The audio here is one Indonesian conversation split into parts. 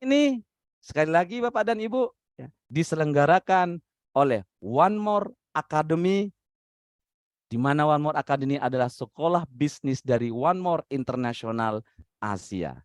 ini sekali lagi Bapak dan Ibu ya, diselenggarakan oleh One More Academy, di mana One More Academy adalah sekolah bisnis dari One More International Asia.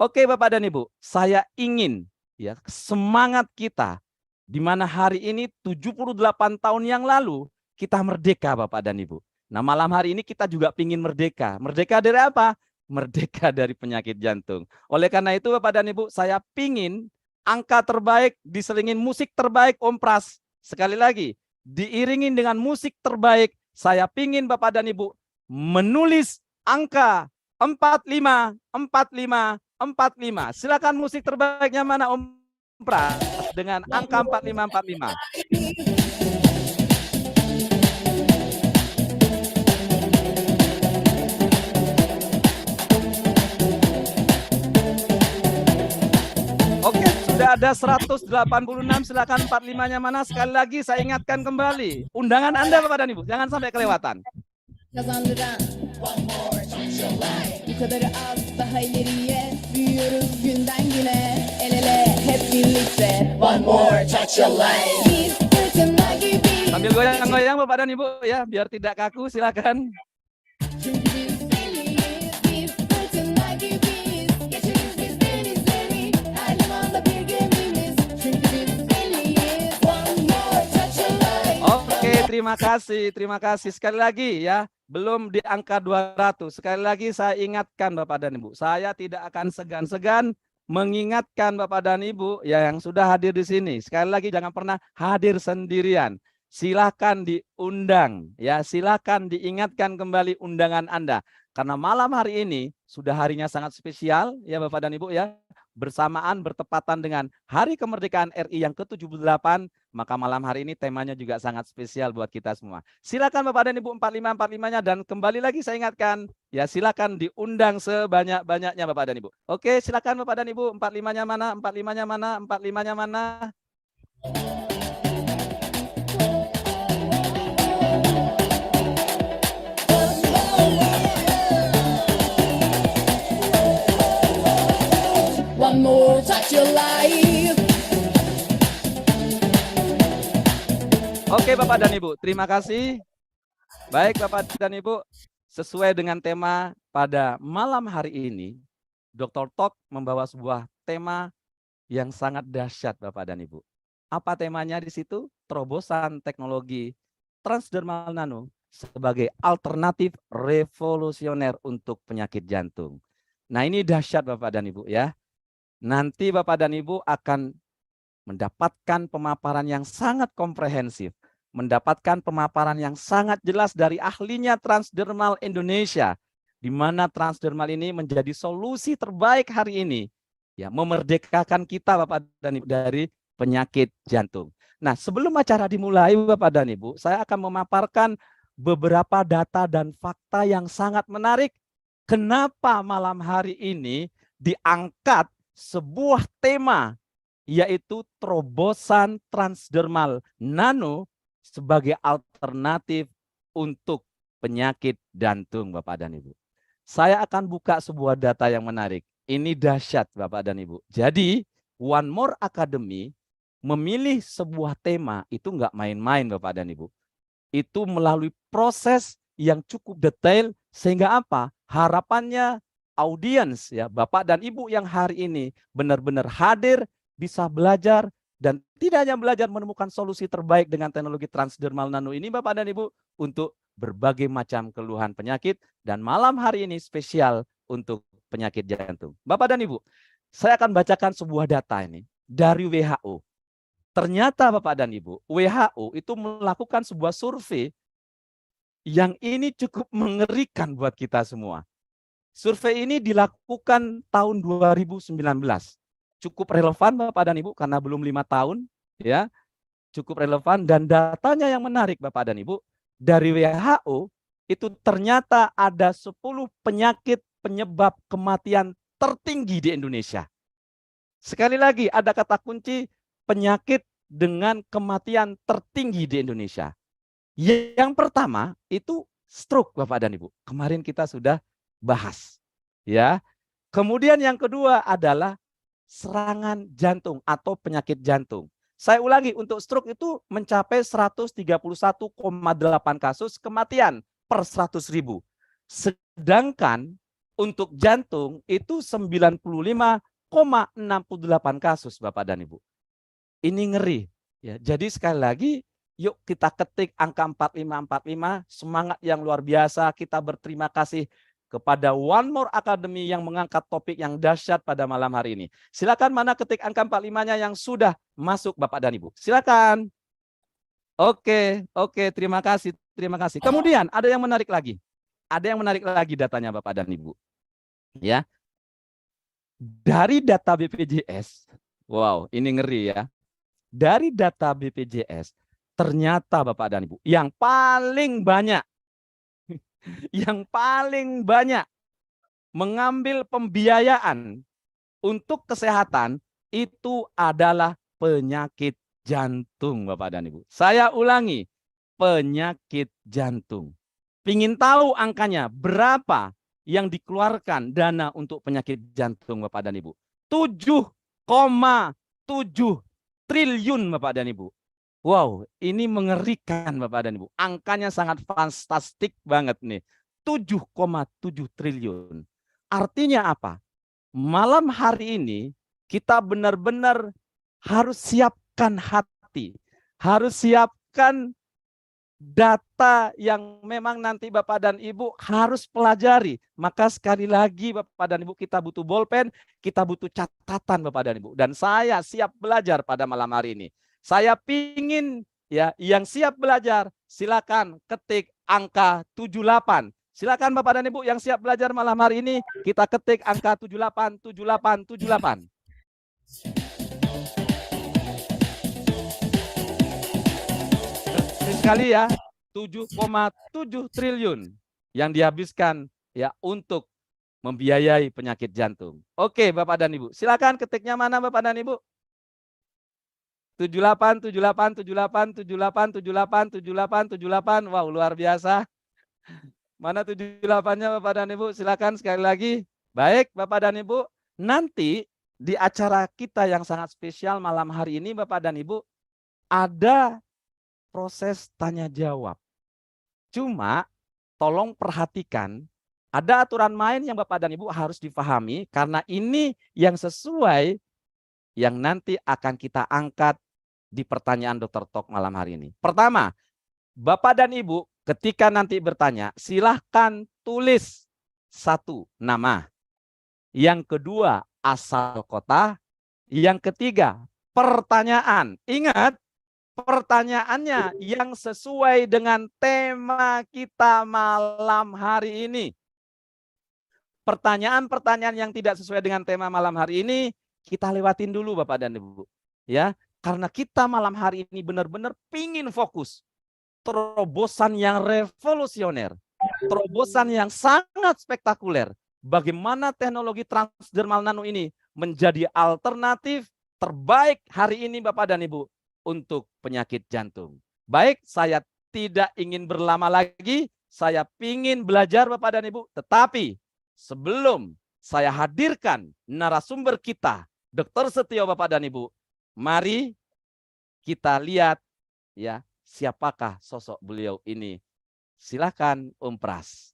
Oke Bapak dan Ibu, saya ingin ya semangat kita di mana hari ini 78 tahun yang lalu kita merdeka Bapak dan Ibu. Nah malam hari ini kita juga ingin merdeka. Merdeka dari apa? Merdeka dari penyakit jantung. Oleh karena itu Bapak dan Ibu, saya ingin angka terbaik diselingin musik terbaik Om Pras. Sekali lagi, diiringin dengan musik terbaik. Saya ingin Bapak dan Ibu menulis angka 45, 45, 45. Silakan musik terbaiknya mana Om Pras dengan angka 45, 45. Oke, sudah ada 186, silakan 45-nya mana. Sekali lagi saya ingatkan kembali, undangan Anda Bapak dan Ibu, jangan sampai kelewatan. Kazandıran bu kadar az daha ileriye büyüyoruz günden güne el ele hep birlikte one more touch your life biz fırtına gibi Sambil goyang-goyang Bapak dan Ibu ya biar tidak kaku, silakan. çünkü biz deliyiz biz fırtına gibiyiz geçeriz biz denizleri her limanda bir gemimiz çünkü biz deliyiz one more touch your life. Oke, terima kasih sekali lagi ya. Belum di angka 200. Sekali lagi saya ingatkan Bapak dan Ibu, saya tidak akan segan-segan mengingatkan Bapak dan Ibu ya yang sudah hadir di sini. Sekali lagi jangan pernah hadir sendirian. Silakan diundang ya, silakan diingatkan kembali undangan Anda. Karena malam hari ini sudah harinya sangat spesial ya Bapak dan Ibu ya. Bersamaan bertepatan dengan Hari Kemerdekaan RI yang ke-78, maka malam hari ini temanya juga sangat spesial buat kita semua. Silakan Bapak dan Ibu 45-45-nya dan kembali lagi saya ingatkan, ya silakan diundang sebanyak-banyaknya Bapak dan Ibu. Oke, silakan Bapak dan Ibu 45-nya mana, 45-nya mana, 45-nya mana. One more touch your life. Oke Bapak dan Ibu, terima kasih. Baik Bapak dan Ibu, sesuai dengan tema pada malam hari ini, Dr. Talk membawa sebuah tema yang sangat dahsyat Bapak dan Ibu. Apa temanya di situ? Terobosan teknologi transdermal nano sebagai alternatif revolusioner untuk penyakit jantung. Nah ini dahsyat Bapak dan Ibu ya. Nanti Bapak dan Ibu akan mendapatkan pemaparan yang sangat komprehensif, mendapatkan pemaparan yang sangat jelas dari ahlinya Transdermal Indonesia, di mana Transdermal ini menjadi solusi terbaik hari ini, ya memerdekakan kita Bapak dan Ibu dari penyakit jantung. Nah, sebelum acara dimulai Bapak dan Ibu, saya akan memaparkan beberapa data dan fakta yang sangat menarik. Kenapa malam hari ini diangkat sebuah tema yaitu terobosan transdermal nano sebagai alternatif untuk penyakit jantung Bapak dan Ibu. Saya akan buka sebuah data yang menarik. Ini dahsyat Bapak dan Ibu. Jadi One More Academy memilih sebuah tema itu nggak main-main Bapak dan Ibu. Itu melalui proses yang cukup detail sehingga apa? Harapannya audiens ya Bapak dan Ibu yang hari ini benar-benar hadir bisa belajar dan tidak hanya belajar menemukan solusi terbaik dengan teknologi transdermal nano ini Bapak dan Ibu untuk berbagai macam keluhan penyakit dan malam hari ini spesial untuk penyakit jantung. Bapak dan Ibu, saya akan bacakan sebuah data ini dari WHO. Ternyata Bapak dan Ibu, WHO itu melakukan sebuah survei yang ini cukup mengerikan buat kita semua. Survei ini dilakukan tahun 2019. Cukup relevan Bapak dan Ibu karena belum 5 tahun ya. Cukup relevan dan datanya yang menarik Bapak dan Ibu, dari WHO itu ternyata ada 10 penyakit penyebab kematian tertinggi di Indonesia. Sekali lagi ada kata kunci penyakit dengan kematian tertinggi di Indonesia. Yang pertama itu stroke Bapak dan Ibu. Kemarin kita sudah bahas ya. Kemudian yang kedua adalah serangan jantung atau penyakit jantung. Saya ulangi, untuk stroke itu mencapai 131,8 kasus kematian per 100.000. Sedangkan untuk jantung itu 95,68 kasus, Bapak dan Ibu. Ini ngeri. Ya, jadi sekali lagi, yuk kita ketik angka 4545, semangat yang luar biasa. Kita berterima kasih kepada One More Academy yang mengangkat topik yang dahsyat pada malam hari ini. Silakan, mana ketik angka 45-nya yang sudah masuk, Bapak dan Ibu. Silakan. Oke, terima kasih, terima kasih. Kemudian ada yang menarik lagi. Ada yang menarik lagi datanya, Bapak dan Ibu. Ya. Dari data BPJS, wow, ini ngeri ya. Dari data BPJS, ternyata Bapak dan Ibu, yang paling banyak mengambil pembiayaan untuk kesehatan itu adalah penyakit jantung, Bapak dan Ibu. Saya ulangi, penyakit jantung. Pingin tahu angkanya berapa yang dikeluarkan dana untuk penyakit jantung, Bapak dan Ibu? 7,7 triliun, Bapak dan Ibu. Wow, ini mengerikan, Bapak dan Ibu. Angkanya sangat fantastik banget nih. 7,7 triliun. Artinya apa? Malam hari ini kita benar-benar harus siapkan hati. Harus siapkan data yang memang nanti Bapak dan Ibu harus pelajari. Maka sekali lagi Bapak dan Ibu, kita butuh bolpen, kita butuh catatan, Bapak dan Ibu. Dan saya siap belajar pada malam hari ini. Saya pingin ya, yang siap belajar silakan ketik angka 78. Silakan Bapak dan Ibu yang siap belajar malam hari ini, kita ketik angka 78, 78, 78. Sekali ya, 7,7 triliun yang dihabiskan ya untuk membiayai penyakit jantung. Oke, Bapak dan Ibu, silakan ketiknya mana, Bapak dan Ibu? 78, 78, 78, 78, 78, 78, 78. Wow, luar biasa. Mana 78-nya, Bapak dan Ibu? Silakan sekali lagi. Baik, Bapak dan Ibu, nanti di acara kita yang sangat spesial malam hari ini, Bapak dan Ibu, ada proses tanya jawab. Cuma tolong perhatikan, ada aturan main yang Bapak dan Ibu harus difahami, karena ini yang sesuai yang nanti akan kita angkat di pertanyaan Dr. Tok malam hari ini. Pertama, Bapak dan Ibu ketika nanti bertanya, silahkan tulis 1 nama. Yang kedua, asal kota. Yang ketiga, pertanyaan. Ingat, pertanyaannya yang sesuai dengan tema kita malam hari ini. Pertanyaan-pertanyaan yang tidak sesuai dengan tema malam hari ini, kita lewatin dulu Bapak dan Ibu. Ya, karena kita malam hari ini benar-benar pingin fokus. Terobosan yang revolusioner. Terobosan yang sangat spektakuler. Bagaimana teknologi transdermal nano ini menjadi alternatif terbaik hari ini Bapak dan Ibu untuk penyakit jantung. Baik, saya tidak ingin berlama lagi. Saya pingin belajar Bapak dan Ibu. Tetapi sebelum saya hadirkan narasumber kita, Dr. Setio Bapak dan Ibu, mari kita lihat ya, siapakah sosok beliau ini. Silakan Om Pras.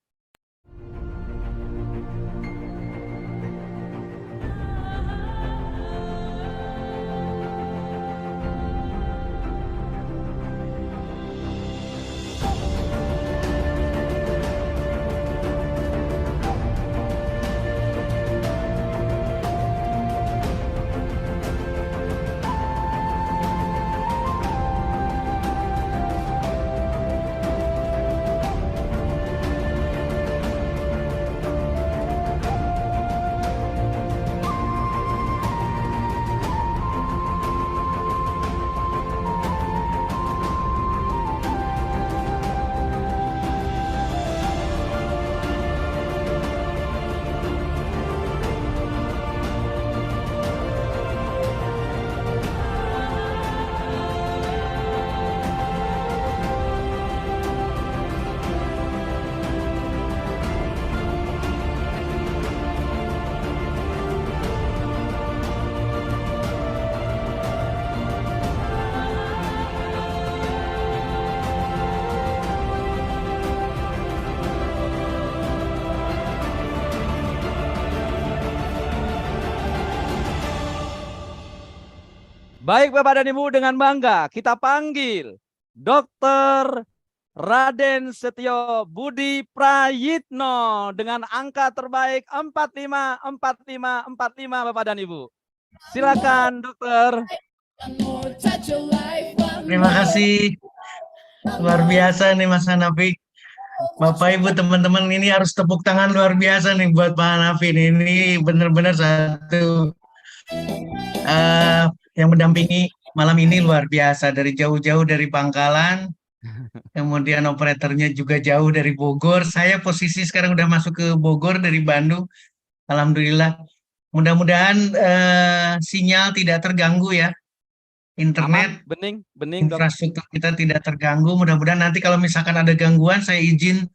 Baik Bapak dan Ibu, dengan bangga kita panggil Dr. Raden Setio Budi Prayitno dengan angka terbaik 454545 Bapak dan Ibu. Silakan dokter. One more touch of life, one Terima more. kasih. Luar biasa nih Mas Hanafi. Bapak Ibu teman-teman ini harus tepuk tangan luar biasa nih buat Pak Hanafi nih. Ini benar-benar satu yang mendampingi malam ini luar biasa, dari jauh-jauh dari Bangkalan. Kemudian operatornya juga jauh dari Bogor. Saya posisi sekarang udah masuk ke Bogor dari Bandung. Alhamdulillah. Mudah-mudahan sinyal tidak terganggu ya. Internet, Aman, bening dok. infrastruktur kita tidak terganggu. Mudah-mudahan nanti kalau misalkan ada gangguan, saya izin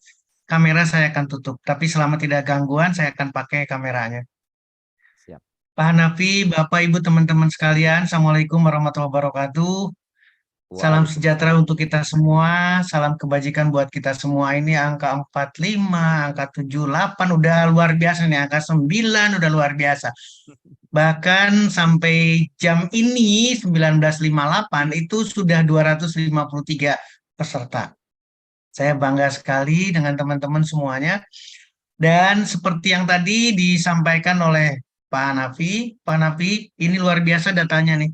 kamera saya akan tutup. Tapi selama tidak gangguan, saya akan pakai kameranya. Siap. Pak Hanafi, Bapak, Ibu, teman-teman sekalian, Assalamualaikum warahmatullahi wabarakatuh. Salam sejahtera untuk kita semua, salam kebajikan buat kita semua. Ini angka 45, angka 78 udah luar biasa nih, angka 9 udah luar biasa. Bahkan sampai jam ini 19.58 itu sudah 253 peserta. Saya bangga sekali dengan teman-teman semuanya. Dan seperti yang tadi disampaikan oleh Pak Hanafi, ini luar biasa datanya nih.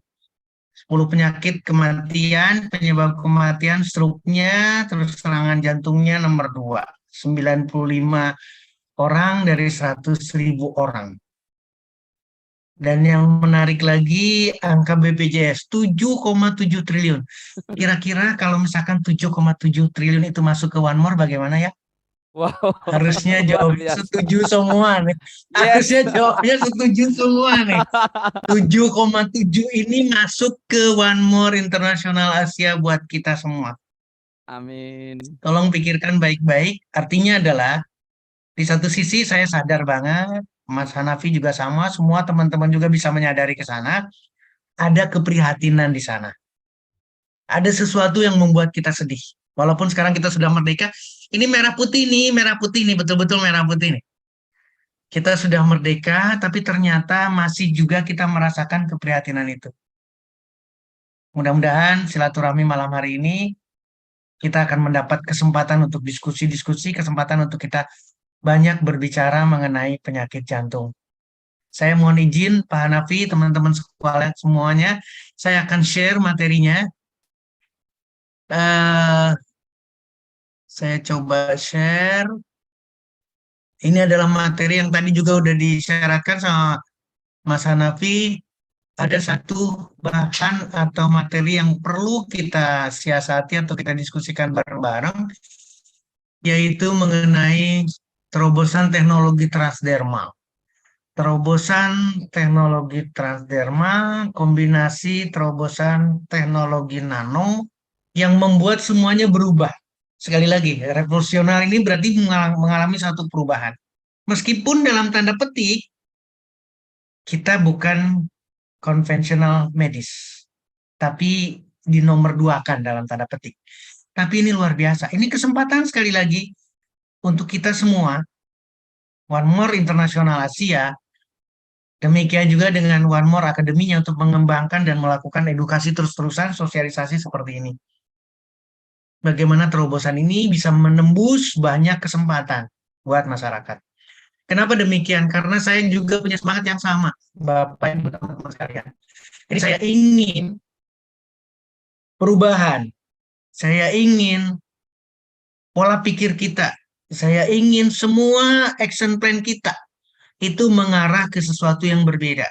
10 penyakit kematian, penyebab kematian, struknya, terus serangan jantungnya nomor 2. 95 orang dari 100.000 orang. Dan yang menarik lagi, angka BPJS 7,7 triliun. Kira-kira kalau misalkan 7,7 triliun itu masuk ke One More bagaimana ya? Wow. Harusnya luar jawabnya biasa. setuju semua nih. Yes. Harusnya jawabnya setuju semua nih. 7,7 ini masuk ke One More Internasional Asia buat kita semua. Amin. Tolong pikirkan baik-baik. Artinya adalah di satu sisi saya sadar banget, Mas Hanafi juga sama, semua teman-teman juga bisa menyadari ke sana, ada keprihatinan di sana. Ada sesuatu yang membuat kita sedih. Walaupun sekarang kita sudah merdeka, ini merah putih nih, betul-betul merah putih nih. Kita sudah merdeka, tapi ternyata masih juga kita merasakan keprihatinan itu. Mudah-mudahan silaturahmi malam hari ini, kita akan mendapat kesempatan untuk diskusi-diskusi, kesempatan untuk kita banyak berbicara mengenai penyakit jantung. Saya mohon izin Pak Hanafi, teman-teman sekalian semuanya, saya akan share materinya. Saya coba share. Ini adalah materi yang tadi juga udah disyaratkan sama Mas Hanafi. Ada satu bahan atau materi yang perlu kita siasati atau kita diskusikan bareng-bareng, yaitu mengenai terobosan teknologi transdermal. Terobosan teknologi transdermal, kombinasi terobosan teknologi nano yang membuat semuanya berubah. Sekali lagi, revolusioner ini berarti mengalami satu perubahan. Meskipun dalam tanda petik, kita bukan konvensional medis, tapi di nomor 2 kan dalam tanda petik. Tapi ini luar biasa. Ini kesempatan sekali lagi untuk kita semua, One More Internasional Asia, demikian juga dengan One More Akademinya untuk mengembangkan dan melakukan edukasi terus-terusan, sosialisasi seperti ini. Bagaimana terobosan ini bisa menembus banyak kesempatan buat masyarakat. Kenapa demikian? Karena saya juga punya semangat yang sama, Bapak Ibu teman-teman sekalian. Jadi saya ingin perubahan, saya ingin pola pikir kita, saya ingin semua action plan kita itu mengarah ke sesuatu yang berbeda.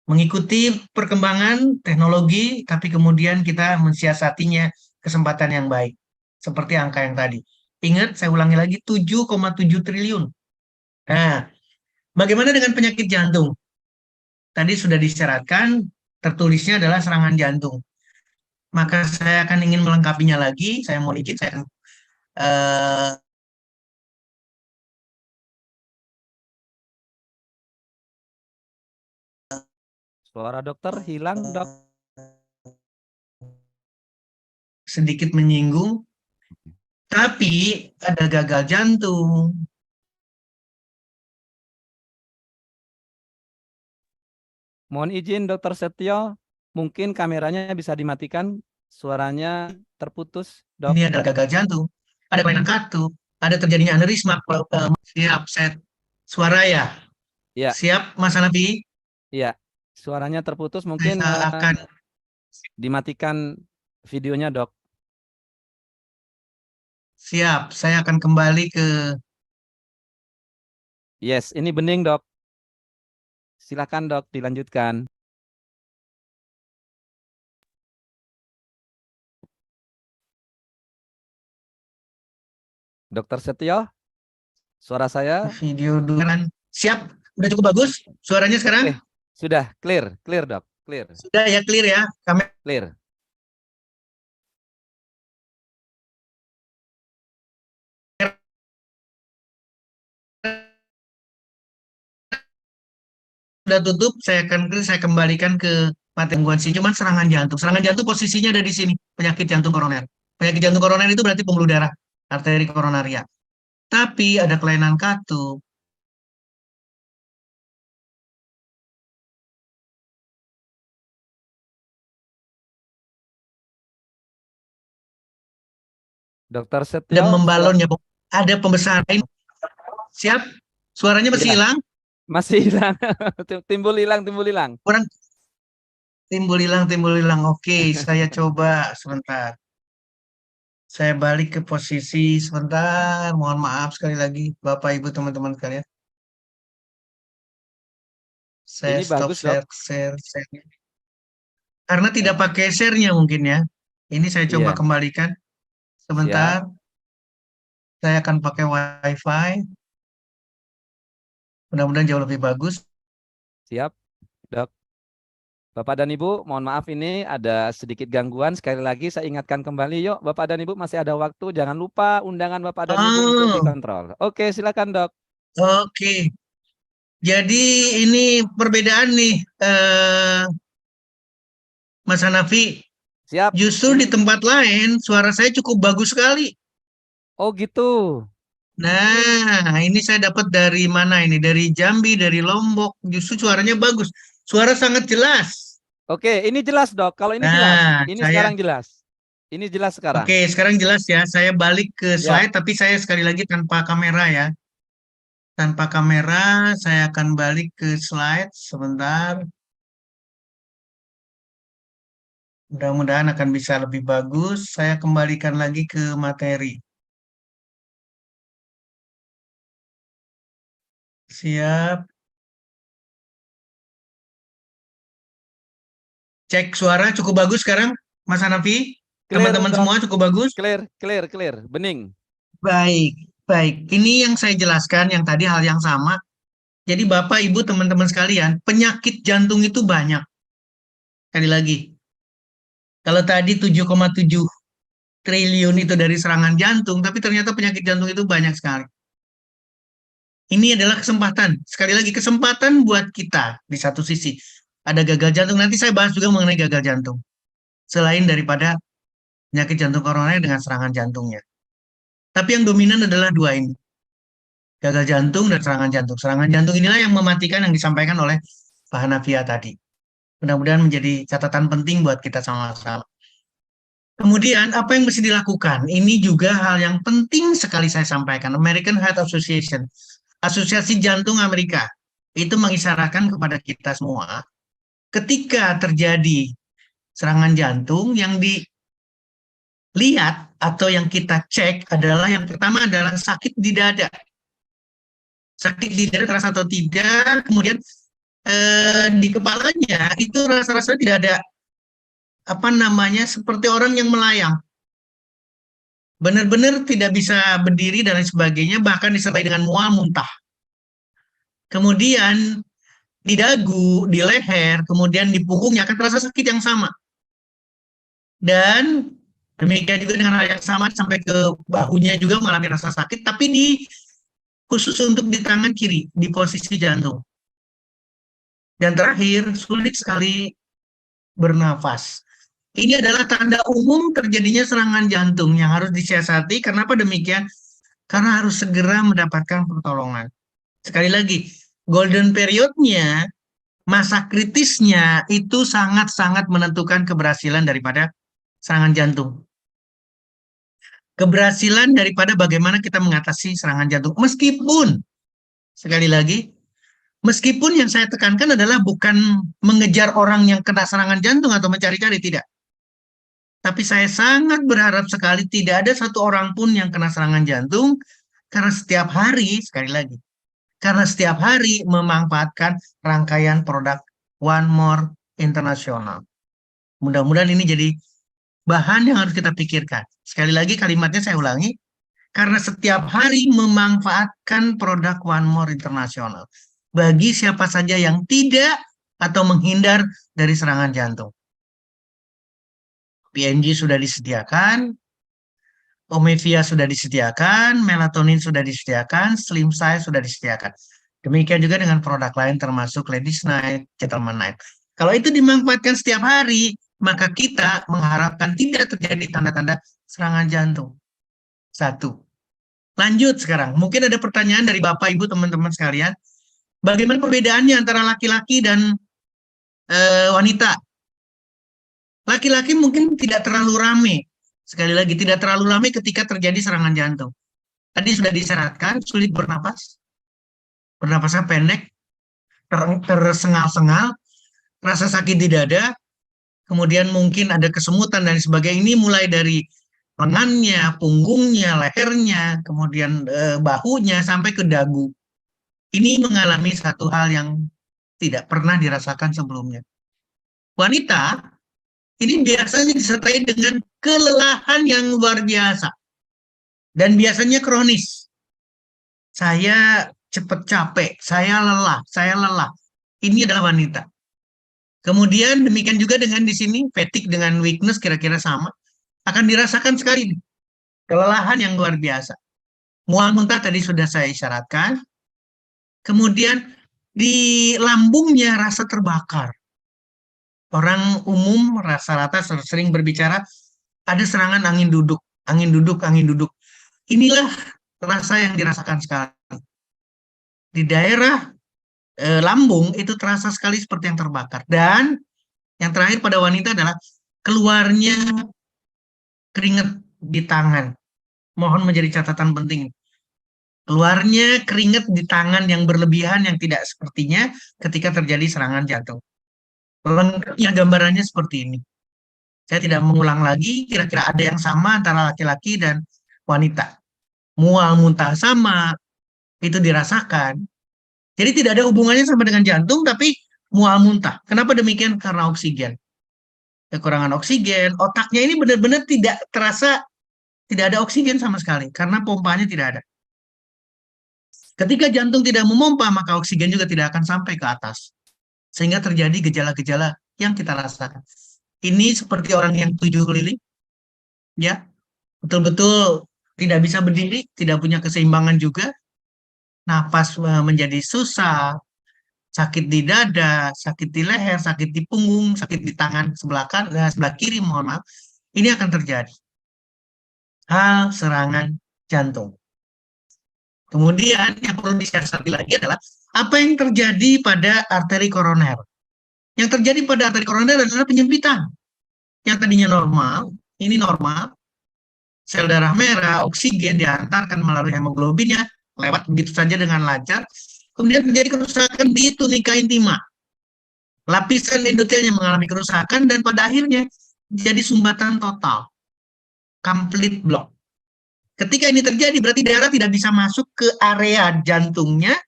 Mengikuti perkembangan teknologi, tapi kemudian kita mensiasatinya kesempatan yang baik. Seperti angka yang tadi. Ingat, saya ulangi lagi, 7,7 triliun. Nah, bagaimana dengan penyakit jantung? Tadi sudah disyaratkan, tertulisnya adalah serangan jantung. Maka saya akan ingin melengkapinya lagi. Saya mau izin, saya akan Suara dokter hilang, dok. sedikit menyinggung, tapi ada gagal jantung. Mohon izin dokter Setio, mungkin kameranya bisa dimatikan, suaranya terputus, Dok. Ini ada gagal jantung, ada kelainan katup, ada terjadinya aneurisma. Siap, set suara ya. Ya, Siap, Mas Hanafi. iya. Suaranya terputus, mungkin Saya akan dimatikan videonya, Dok. siap. Saya akan kembali ke Yes, ini bening, Dok. Silakan, Dok, dilanjutkan. Dokter Setio, suara saya video dulu. Siap, udah cukup bagus suaranya sekarang? Oke. Sudah clear, Dok, clear, Sudah ya, clear ya. Kamera clear. sudah tutup, saya kembalikan ke materi gangguan sih. Cuman serangan jantung. Serangan jantung posisinya ada di sini, penyakit jantung koroner. Penyakit jantung koroner itu berarti pembuluh darah, arteri koronaria. Tapi ada kelainan katup. Dokter Dan Setio, membalonnya ada pembesaran. Siap? Suaranya masih Ya. hilang? masih hilang. Timbul hilang. Kurang timbul hilang. Oke, saya coba sebentar. Saya balik ke posisi sebentar. Mohon maaf sekali lagi, Bapak Ibu teman-teman sekalian. Saya Ini stop bagus, Dok. share. Karena tidak pakai share-nya mungkin ya. Ini saya coba Iya. kembalikan. Sebentar. Saya akan pakai WiFi. Mudah-mudahan jauh lebih bagus. Siap, Dok. Bapak dan Ibu, mohon maaf ini ada sedikit gangguan. Sekali lagi saya ingatkan kembali, yuk Bapak dan Ibu masih ada waktu. Jangan lupa undangan Bapak dan Ibu untuk Oh, dikontrol. Oke, silakan, Dok. oke. Jadi ini perbedaan nih, Mas Hanafi. Siap. Justru di tempat lain suara saya cukup bagus sekali. Oh, gitu. Nah, ini saya dapat dari mana ini? Dari Jambi, dari Lombok. Justru suaranya bagus. Suara sangat jelas. Oke, ini jelas, Dok. Kalau ini jelas. Nah, Ini saya sekarang jelas. Ini jelas sekarang. oke, sekarang jelas ya. Saya balik ke Ya. slide, tapi saya sekali lagi tanpa kamera ya. Tanpa kamera, saya akan balik ke slide sebentar. Mudah-mudahan akan bisa lebih bagus. Saya kembalikan lagi ke materi. Siap. Cek suara cukup bagus sekarang, Mas Hanafi. Clear, Teman-teman Dok. semua cukup bagus. Clear. Bening. Baik. Ini yang saya jelaskan, yang tadi hal yang sama. Jadi Bapak, Ibu, teman-teman sekalian, penyakit jantung itu banyak. Sekali lagi, kalau tadi 7,7 triliun itu dari serangan jantung, tapi ternyata penyakit jantung itu banyak sekali. Ini adalah kesempatan. Sekali lagi, kesempatan buat kita di satu sisi. Ada gagal jantung, nanti saya bahas juga mengenai gagal jantung. Selain daripada penyakit jantung koroner dengan serangan jantungnya. Tapi yang dominan adalah dua ini. Gagal jantung dan serangan jantung. Serangan jantung inilah yang mematikan yang disampaikan oleh Pak Hanafia tadi. Mudah-mudahan menjadi catatan penting buat kita sama-sama. Kemudian apa yang mesti dilakukan? Ini juga hal yang penting sekali saya sampaikan. American Heart Association, Asosiasi Jantung Amerika, itu mengisyaratkan kepada kita semua, ketika terjadi serangan jantung yang dilihat atau yang kita cek adalah yang pertama adalah sakit di dada. Sakit di dada terasa atau tidak, kemudian di kepalanya itu rasa-rasa tidak ada seperti orang yang melayang. Benar-benar tidak bisa berdiri dan lain sebagainya, bahkan disertai dengan mual muntah. Kemudian di dagu, di leher, kemudian di punggungnya akan terasa sakit yang sama. Dan demikian juga dengan hal yang sama sampai ke bahunya juga mengalami rasa sakit, tapi khusus untuk di tangan kiri, di posisi jantung. Dan terakhir, sulit sekali bernafas. Ini adalah tanda umum terjadinya serangan jantung yang harus disiasati. Kenapa demikian? Karena harus segera mendapatkan pertolongan. Sekali lagi, golden period-nya masa kritisnya itu sangat-sangat menentukan keberhasilan daripada serangan jantung. Keberhasilan daripada bagaimana kita mengatasi serangan jantung. Meskipun, sekali lagi, meskipun yang saya tekankan adalah bukan mengejar orang yang kena serangan jantung atau mencari-cari, tidak. Tapi saya sangat berharap sekali tidak ada satu orang pun yang kena serangan jantung, karena setiap hari, sekali lagi, karena setiap hari memanfaatkan rangkaian produk One More International. Mudah-mudahan ini jadi bahan yang harus kita pikirkan. Sekali lagi kalimatnya saya ulangi, karena setiap hari memanfaatkan produk One More International. Bagi siapa saja yang tidak atau menghindar dari serangan jantung. PNG sudah disediakan, Omevia sudah disediakan, melatonin sudah disediakan, Slim Size sudah disediakan. Demikian juga dengan produk lain termasuk Ladies Night, Gentleman Night. Kalau itu dimanfaatkan setiap hari, maka kita mengharapkan tidak terjadi tanda-tanda serangan jantung. Satu. Lanjut sekarang. Mungkin ada pertanyaan dari Bapak, Ibu, teman-teman sekalian. Bagaimana perbedaannya antara laki-laki dan wanita? Laki-laki mungkin tidak terlalu ramai. Sekali lagi, tidak terlalu ramai ketika terjadi serangan jantung. Tadi sudah disyaratkan, sulit bernapas, bernapasnya pendek, tersengal-sengal, rasa sakit di dada, kemudian mungkin ada kesemutan dan sebagainya. Ini mulai dari lengannya, punggungnya, lehernya, kemudian bahunya, sampai ke dagu. Ini mengalami satu hal yang tidak pernah dirasakan sebelumnya. Wanita ini biasanya disertai dengan kelelahan yang luar biasa. Dan biasanya kronis. Saya cepat capek, saya lelah. Ini adalah wanita. Kemudian demikian juga dengan di sini, fatigue dengan weakness kira-kira sama. Akan dirasakan sekali nih, kelelahan yang luar biasa. Mual muntah tadi sudah saya isyaratkan. Kemudian di lambungnya rasa terbakar. Orang umum rata-rata sering berbicara ada serangan angin duduk. Inilah rasa yang dirasakan sekali. Di daerah lambung itu terasa sekali seperti yang terbakar. Dan yang terakhir pada wanita adalah keluarnya keringat di tangan. Mohon menjadi catatan penting. Keluarnya keringat di tangan yang berlebihan yang tidak sepertinya ketika terjadi serangan jantung. Lengkapnya gambarannya seperti ini. Saya tidak mengulang lagi, kira-kira ada yang sama antara laki-laki dan wanita. Mual muntah sama, itu dirasakan. Jadi tidak ada hubungannya sama dengan jantung, tapi mual muntah. Kenapa demikian? Karena oksigen. Kekurangan oksigen, otaknya ini benar-benar tidak terasa, tidak ada oksigen sama sekali, karena pompanya tidak ada. Ketika jantung tidak memompa, maka oksigen juga tidak akan sampai ke atas. Sehingga terjadi gejala-gejala yang kita rasakan. Ini seperti orang yang 7 keliling, ya, betul-betul tidak bisa berdiri, tidak punya keseimbangan juga, napas menjadi susah, sakit di dada, sakit di leher, sakit di punggung, sakit di tangan sebelah kanan, sebelah kiri, mohon maaf, ini akan terjadi. Hal serangan jantung. Kemudian yang perlu disiasati lagi adalah apa yang terjadi pada arteri koroner. Yang terjadi pada arteri koroner adalah penyempitan. Yang tadinya normal, ini normal. Sel darah merah, oksigen diantarkan melalui hemoglobinnya, lewat begitu saja dengan lancar. Kemudian terjadi kerusakan di tunika intima. Lapisan endotelnya mengalami kerusakan dan pada akhirnya jadi sumbatan total. Complete block. Ketika ini terjadi, berarti darah tidak bisa masuk ke area jantungnya,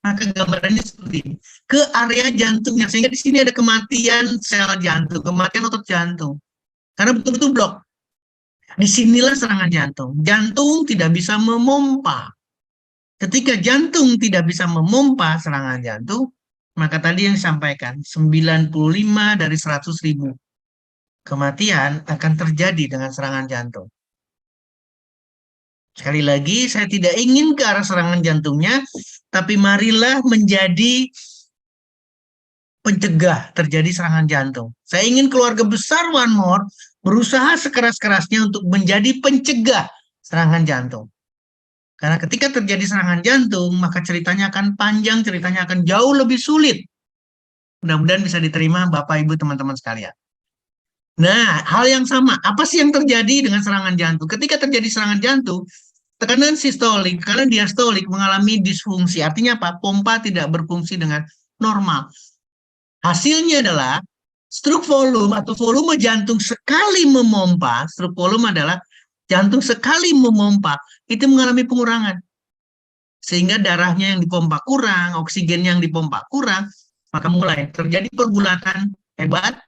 maka gambarannya seperti ini. Ke area jantungnya, sehingga di sini ada kematian sel jantung, kematian otot jantung. Karena betul-betul blok. Disinilah serangan jantung. Jantung tidak bisa memompa. Ketika jantung tidak bisa memompa serangan jantung, maka tadi yang disampaikan, 95 dari 100.000 kematian akan terjadi dengan serangan jantung. Sekali lagi, saya tidak ingin ke arah serangan jantungnya, tapi marilah menjadi pencegah terjadi serangan jantung. Saya ingin keluarga besar One More berusaha sekeras-kerasnya untuk menjadi pencegah serangan jantung. Karena ketika terjadi serangan jantung, maka ceritanya akan panjang, ceritanya akan jauh lebih sulit Mudah-mudahan bisa diterima Bapak Ibu teman-teman sekalian. Nah, hal yang sama, apa sih yang terjadi dengan serangan jantung? Ketika terjadi serangan jantung, tekanan sistolik, karena diastolik mengalami disfungsi. Artinya apa? Pompa tidak berfungsi dengan normal. Hasilnya adalah stroke volume atau volume jantung sekali memompa, stroke volume adalah jantung sekali memompa, itu mengalami pengurangan. Sehingga darahnya yang dipompa kurang, oksigennya yang dipompa kurang, maka mulai terjadi pergulatan hebat,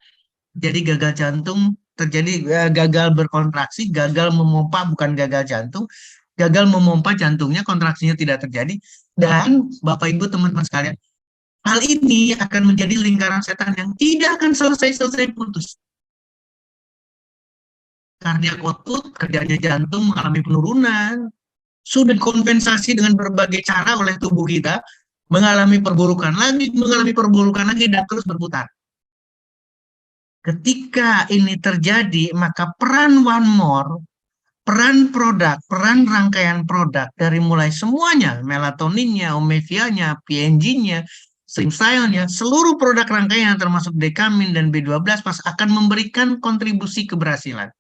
jadi gagal jantung, terjadi gagal berkontraksi, gagal memompa bukan gagal jantung, gagal memompa jantungnya, kontraksinya tidak terjadi, dan Bapak Ibu teman-teman sekalian, hal ini akan menjadi lingkaran setan yang tidak akan selesai-selesai putus. Kardiak output, kerjanya jantung mengalami penurunan, sudah kompensasi dengan berbagai cara oleh tubuh kita, mengalami perburukan lagi, dan terus berputar. Ketika ini terjadi, maka peran One More, peran produk, peran rangkaian produk dari mulai semuanya, melatoninnya, omevianya, PNG-nya, Slimstyle-nya, seluruh produk rangkaian termasuk Dekamin dan B12 pas akan memberikan kontribusi keberhasilan.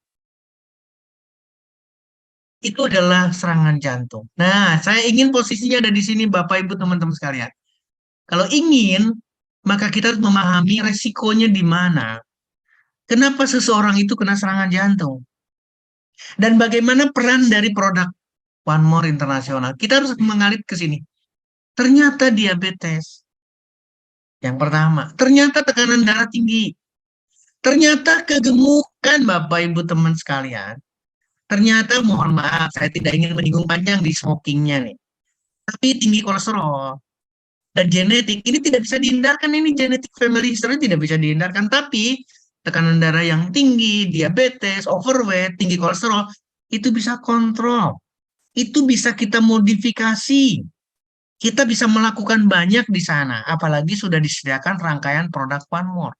Itu adalah serangan jantung. Nah, saya ingin posisinya ada di sini Bapak Ibu teman-teman sekalian. Kalau ingin, maka kita harus memahami resikonya di mana. Kenapa seseorang itu kena serangan jantung? Dan bagaimana peran dari produk One More Internasional? Kita harus mengalir ke sini. Ternyata diabetes. Yang pertama, ternyata tekanan darah tinggi. Ternyata kegemukan Bapak Ibu teman sekalian. Ternyata mohon maaf, saya tidak ingin menyinggung panjang di smokingnya nih. Tapi tinggi kolesterol dan genetik ini tidak bisa dihindarkan, ini genetik family history tidak bisa dihindarkan, tapi tekanan darah yang tinggi, diabetes, overweight, tinggi kolesterol itu bisa kontrol. Itu bisa kita modifikasi. Kita bisa melakukan banyak di sana, apalagi sudah disediakan rangkaian produk One More.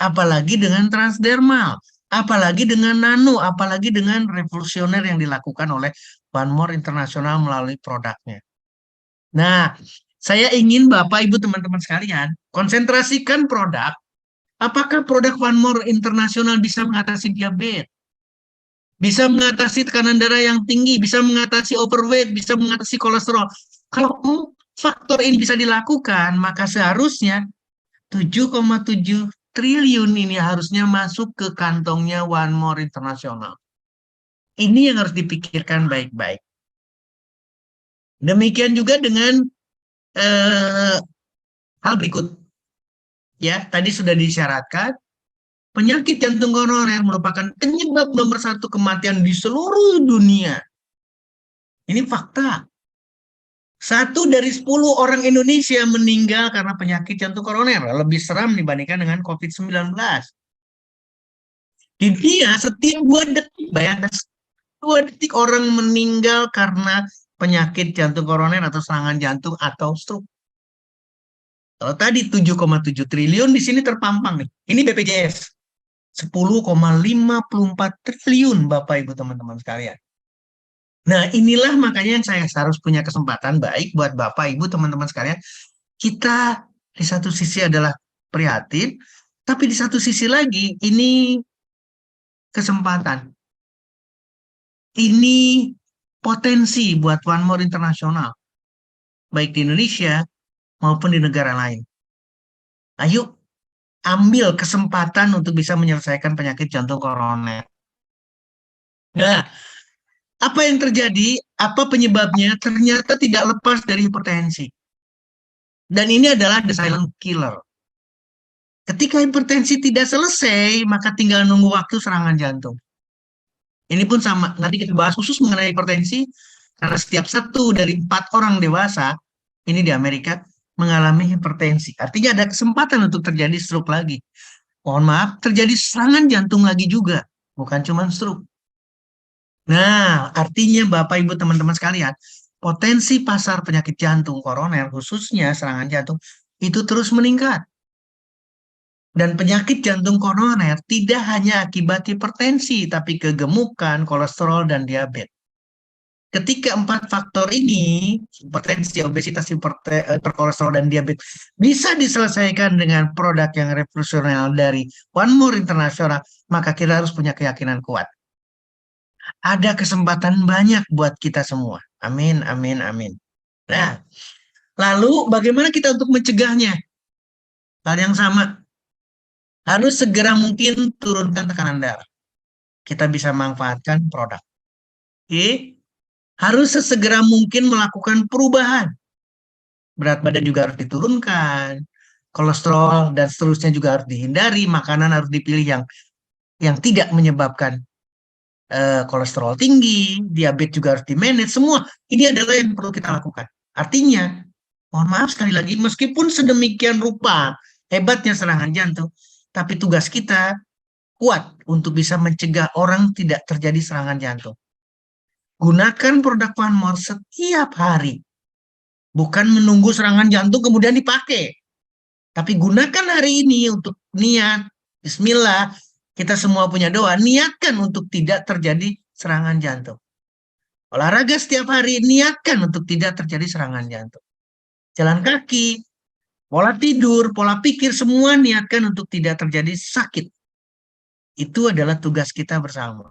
Apalagi dengan transdermal, apalagi dengan nano, apalagi dengan revolusioner yang dilakukan oleh One More Internasional melalui produknya. Nah, saya ingin Bapak Ibu teman-teman sekalian konsentrasikan produk. Apakah produk One More Internasional bisa mengatasi diabetes? Bisa mengatasi tekanan darah yang tinggi, bisa mengatasi overweight, bisa mengatasi kolesterol. Kalau faktor ini bisa dilakukan, maka seharusnya 7,7 triliun ini harusnya masuk ke kantongnya One More Internasional. Ini yang harus dipikirkan baik-baik. Demikian juga dengan hal berikut. Ya, tadi sudah disyaratkan, penyakit jantung koroner merupakan penyebab nomor 1 kematian di seluruh dunia. Ini fakta. 1 dari 10 orang Indonesia meninggal karena penyakit jantung koroner. Lebih seram dibandingkan dengan COVID-19. Di dia setiap 2 detik, bayangkan 2 detik orang meninggal karena penyakit jantung koroner atau serangan jantung atau stroke. Kalau tadi 7,7 triliun di sini terpampang nih. Ini BPJS. 10,54 triliun Bapak Ibu teman-teman sekalian. Nah, inilah makanya yang saya harus punya kesempatan baik buat Bapak Ibu teman-teman sekalian. Kita di satu sisi adalah prihatin, tapi di satu sisi lagi ini kesempatan. Ini potensi buat One More Internasional. Baik di Indonesia maupun di negara lain. Ayo ambil kesempatan untuk bisa menyelesaikan penyakit jantung koroner. Nah, apa yang terjadi? Apa penyebabnya? Ternyata tidak lepas dari hipertensi. Dan ini adalah the silent killer. Ketika hipertensi tidak selesai, maka tinggal nunggu waktu serangan jantung. Ini pun sama. Nanti kita bahas khusus mengenai hipertensi, karena setiap 1 dari 4 orang dewasa, ini di Amerika, mengalami hipertensi. Artinya ada kesempatan untuk terjadi stroke lagi. Mohon maaf, terjadi serangan jantung lagi juga. Bukan cuma stroke. Nah, artinya Bapak Ibu teman-teman sekalian, potensi pasar penyakit jantung koroner, khususnya serangan jantung, itu terus meningkat. Dan penyakit jantung koroner tidak hanya akibat hipertensi, tapi kegemukan, kolesterol, dan diabetes. ketika 4 faktor ini, hipertensi, obesitas, hiperkolesterol, dan diabetes, bisa diselesaikan dengan produk yang revolusioner dari One More International, maka kita harus punya keyakinan kuat. Ada kesempatan banyak buat kita semua. Amin, amin, amin. Nah, lalu bagaimana kita untuk mencegahnya? Hal yang sama, harus segera mungkin turunkan tekanan darah. Kita bisa manfaatkan produk. Oke? Harus sesegera mungkin melakukan perubahan. Berat badan juga harus diturunkan, kolesterol dan seterusnya juga harus dihindari, makanan harus dipilih yang tidak menyebabkan kolesterol tinggi, diabetes juga harus di-manage, semua ini adalah yang perlu kita lakukan. Artinya, mohon maaf sekali lagi, meskipun sedemikian rupa hebatnya serangan jantung, tapi tugas kita kuat untuk bisa mencegah orang tidak terjadi serangan jantung. Gunakan produk One More setiap hari. Bukan menunggu serangan jantung kemudian dipakai. Tapi gunakan hari ini untuk niat. Bismillah, kita semua punya doa. Niatkan untuk tidak terjadi serangan jantung. Olahraga setiap hari, niatkan untuk tidak terjadi serangan jantung. Jalan kaki, pola tidur, pola pikir, semua niatkan untuk tidak terjadi sakit. Itu adalah tugas kita bersama.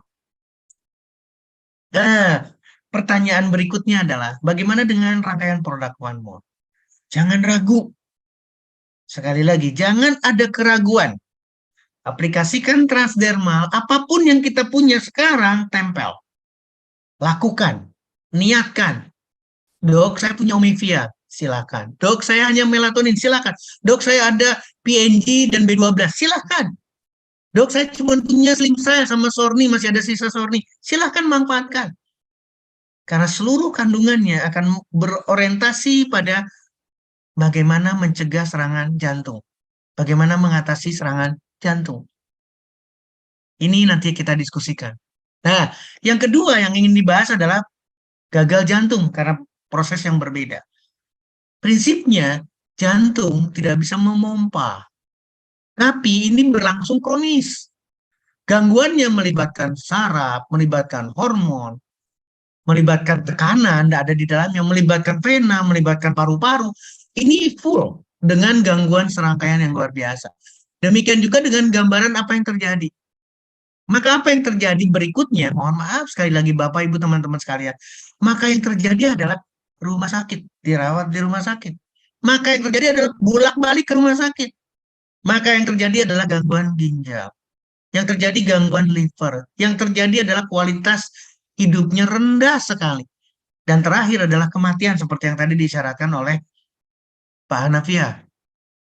Nah, pertanyaan berikutnya adalah, bagaimana dengan rangkaian produk One More? Jangan ragu. Sekali lagi, jangan ada keraguan. Aplikasikan transdermal, apapun yang kita punya sekarang, tempel. Lakukan, niatkan. Dok, saya punya Omivia, silakan. Dok, saya hanya melatonin, silakan. Dok, saya ada PNG dan B12, silakan. Dok, saya cuma punya Slim Style sama Sorni, masih ada sisa Sorni, silakan manfaatkan. Karena seluruh kandungannya akan berorientasi pada bagaimana mencegah serangan jantung. Bagaimana mengatasi serangan jantung. Ini nanti kita diskusikan. Nah, yang kedua yang ingin dibahas adalah gagal jantung karena proses yang berbeda. Prinsipnya, jantung tidak bisa memompa. Tapi ini berlangsung kronis. Gangguannya melibatkan saraf, melibatkan hormon, melibatkan tekanan, tidak ada di dalamnya, melibatkan vena, melibatkan paru-paru. Ini full dengan gangguan serangkaian yang luar biasa. Demikian juga dengan gambaran apa yang terjadi. Maka apa yang terjadi berikutnya, mohon maaf sekali lagi Bapak, Ibu, teman-teman sekalian, maka yang terjadi adalah rumah sakit, dirawat di rumah sakit. Maka yang terjadi adalah bolak-balik ke rumah sakit. Maka yang terjadi adalah gangguan ginjal. Yang terjadi gangguan liver. Yang terjadi adalah kualitas hidupnya rendah sekali. Dan terakhir adalah kematian seperti yang tadi disyaratkan oleh Pak Hanafia.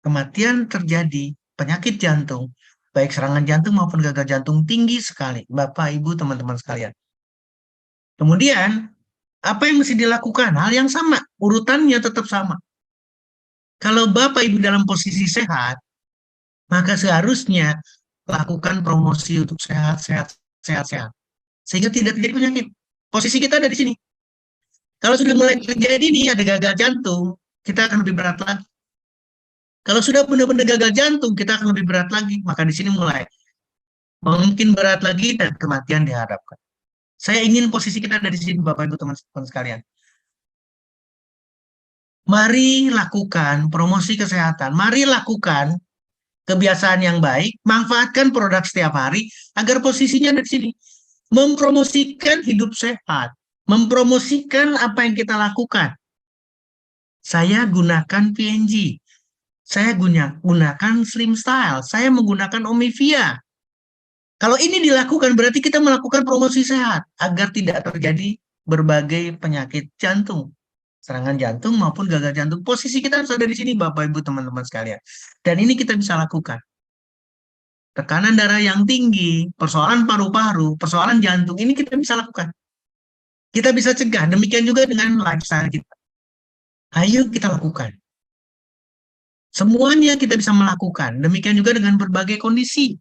Kematian terjadi, penyakit jantung, baik serangan jantung maupun gagal jantung tinggi sekali, Bapak, Ibu, teman-teman sekalian. Kemudian, apa yang mesti dilakukan? Hal yang sama, urutannya tetap sama. Kalau Bapak, Ibu dalam posisi sehat, maka seharusnya lakukan promosi untuk sehat. Sehingga tidak terjadi penyakit. Posisi kita ada di sini. Kalau sudah mulai terjadi nih, ada gagal jantung, kita akan lebih berat lagi. Kalau sudah benar-benar gagal jantung, kita akan lebih berat lagi. Maka di sini mulai mungkin berat lagi dan kematian dihadapkan. Saya ingin posisi kita ada di sini, Bapak, Ibu, teman-teman sekalian. Mari lakukan promosi kesehatan. Mari lakukan kebiasaan yang baik. Manfaatkan produk setiap hari agar posisinya ada di sini. Mempromosikan hidup sehat. Mempromosikan apa yang kita lakukan. Saya gunakan PNG. Saya gunakan Slim Style. Saya menggunakan Omivia. Kalau ini dilakukan berarti kita melakukan promosi sehat agar tidak terjadi berbagai penyakit jantung, serangan jantung maupun gagal jantung. Posisi kita harus ada di sini, Bapak, Ibu, teman-teman sekalian. Dan ini kita bisa lakukan. Tekanan darah yang tinggi, persoalan paru-paru, persoalan jantung, ini kita bisa lakukan. Kita bisa cegah. Demikian juga dengan lifestyle kita. Ayo kita lakukan. Semuanya kita bisa melakukan. Demikian juga dengan berbagai kondisi.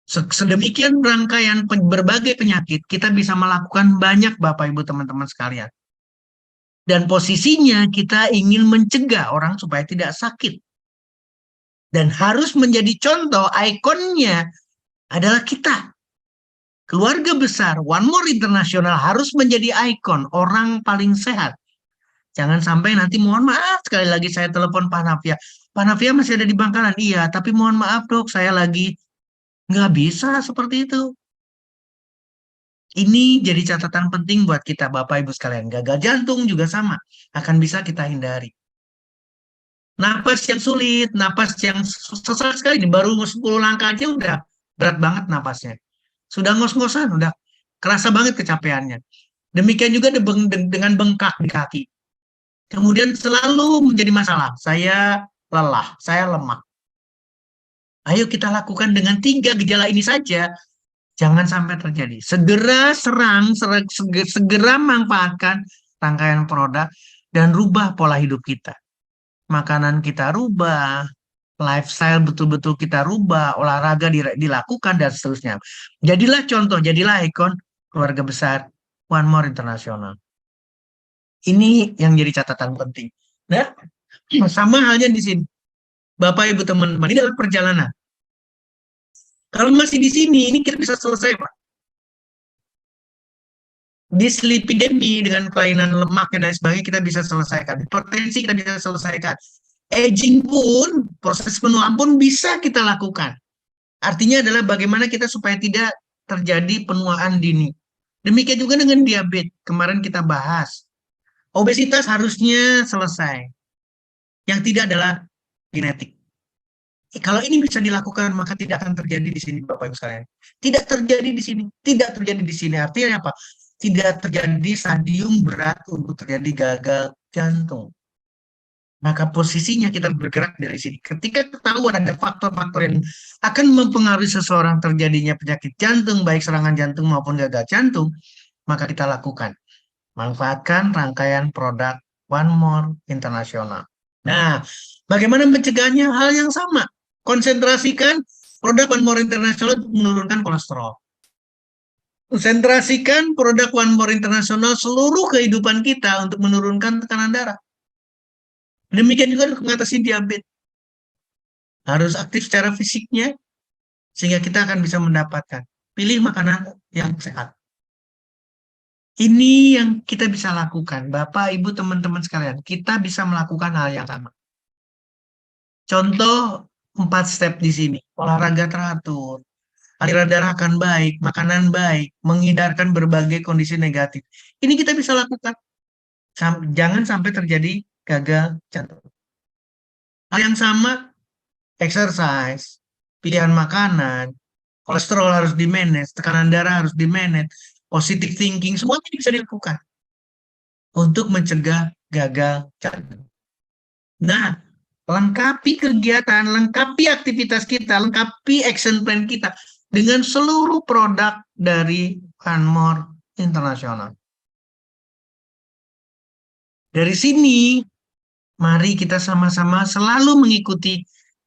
Sedemikian rangkaian berbagai penyakit, kita bisa melakukan banyak, Bapak, Ibu, teman-teman sekalian. Dan posisinya kita ingin mencegah orang supaya tidak sakit. Dan harus menjadi contoh, ikonnya adalah kita. Keluarga besar One More International harus menjadi ikon orang paling sehat. Jangan sampai nanti mohon maaf sekali lagi saya telepon Pak Nafia. Pak Nafia masih ada di Bangkalan. Iya, tapi mohon maaf dok, saya lagi nggak bisa seperti itu. Ini jadi catatan penting buat kita Bapak Ibu sekalian. Gagal jantung juga sama, akan bisa kita hindari. Napas yang sulit, napas yang susah sekali, baru 10 langkah aja udah berat banget napasnya. Sudah ngos-ngosan, udah kerasa banget kecapeannya. Demikian juga dengan bengkak di kaki. Kemudian selalu menjadi masalah, saya lelah, saya lemah. Ayo kita lakukan dengan 3 gejala ini saja, jangan sampai terjadi. Segera serang, segera manfaatkan rangkaian produk, dan rubah pola hidup kita. Makanan kita rubah, lifestyle betul-betul kita rubah, olahraga dilakukan, dan seterusnya. Jadilah contoh, jadilah ikon keluarga besar One More International. Ini yang jadi catatan penting. Nah, sama halnya di sini. Bapak, Ibu, teman-teman, ini adalah perjalanan. Kalau masih di sini, ini kita bisa selesai, Pak. Dislipidemi dengan kelainan lemak dan sebagainya kita bisa selesaikan. Hipertensi kita bisa selesaikan. Aging pun, proses penuaan pun bisa kita lakukan. Artinya adalah bagaimana kita supaya tidak terjadi penuaan dini. Demikian juga dengan diabetes. Kemarin kita bahas. Obesitas harusnya selesai. Yang tidak adalah genetik. Kalau ini bisa dilakukan, maka tidak akan terjadi di sini, Bapak Ibu sekalian. Tidak terjadi di sini. Tidak terjadi di sini. Artinya apa? Tidak terjadi stadium berat untuk terjadi gagal jantung. Maka posisinya kita bergerak dari sini. Ketika ketahuan ada faktor-faktor yang akan mempengaruhi seseorang terjadinya penyakit jantung, baik serangan jantung maupun gagal jantung, maka kita lakukan. Manfaatkan rangkaian produk One More International. Nah, bagaimana mencegahnya? Hal yang sama. Konsentrasikan produk One More International untuk menurunkan kolesterol. Konsentrasikan produk One More International seluruh kehidupan kita untuk menurunkan tekanan darah. Demikian juga untuk mengatasi diabetes. Harus aktif secara fisiknya, sehingga kita akan bisa mendapatkan. Pilih makanan yang sehat. Ini yang kita bisa lakukan. Bapak, Ibu, teman-teman sekalian. Kita bisa melakukan hal yang sama. Contoh 4 step di sini. Olahraga teratur. Aliran darah akan baik, makanan baik, menghindarkan berbagai kondisi negatif. Ini kita bisa lakukan. Jangan sampai terjadi gagal jantung. Hal yang sama, exercise, pilihan makanan, kolesterol harus di-manage, tekanan darah harus di-manage, positive thinking, semuanya bisa dilakukan untuk mencegah gagal jantung. Nah, lengkapi kegiatan, lengkapi aktivitas kita, lengkapi action plan kita dengan seluruh produk dari One More International. Dari sini, mari kita sama-sama selalu mengikuti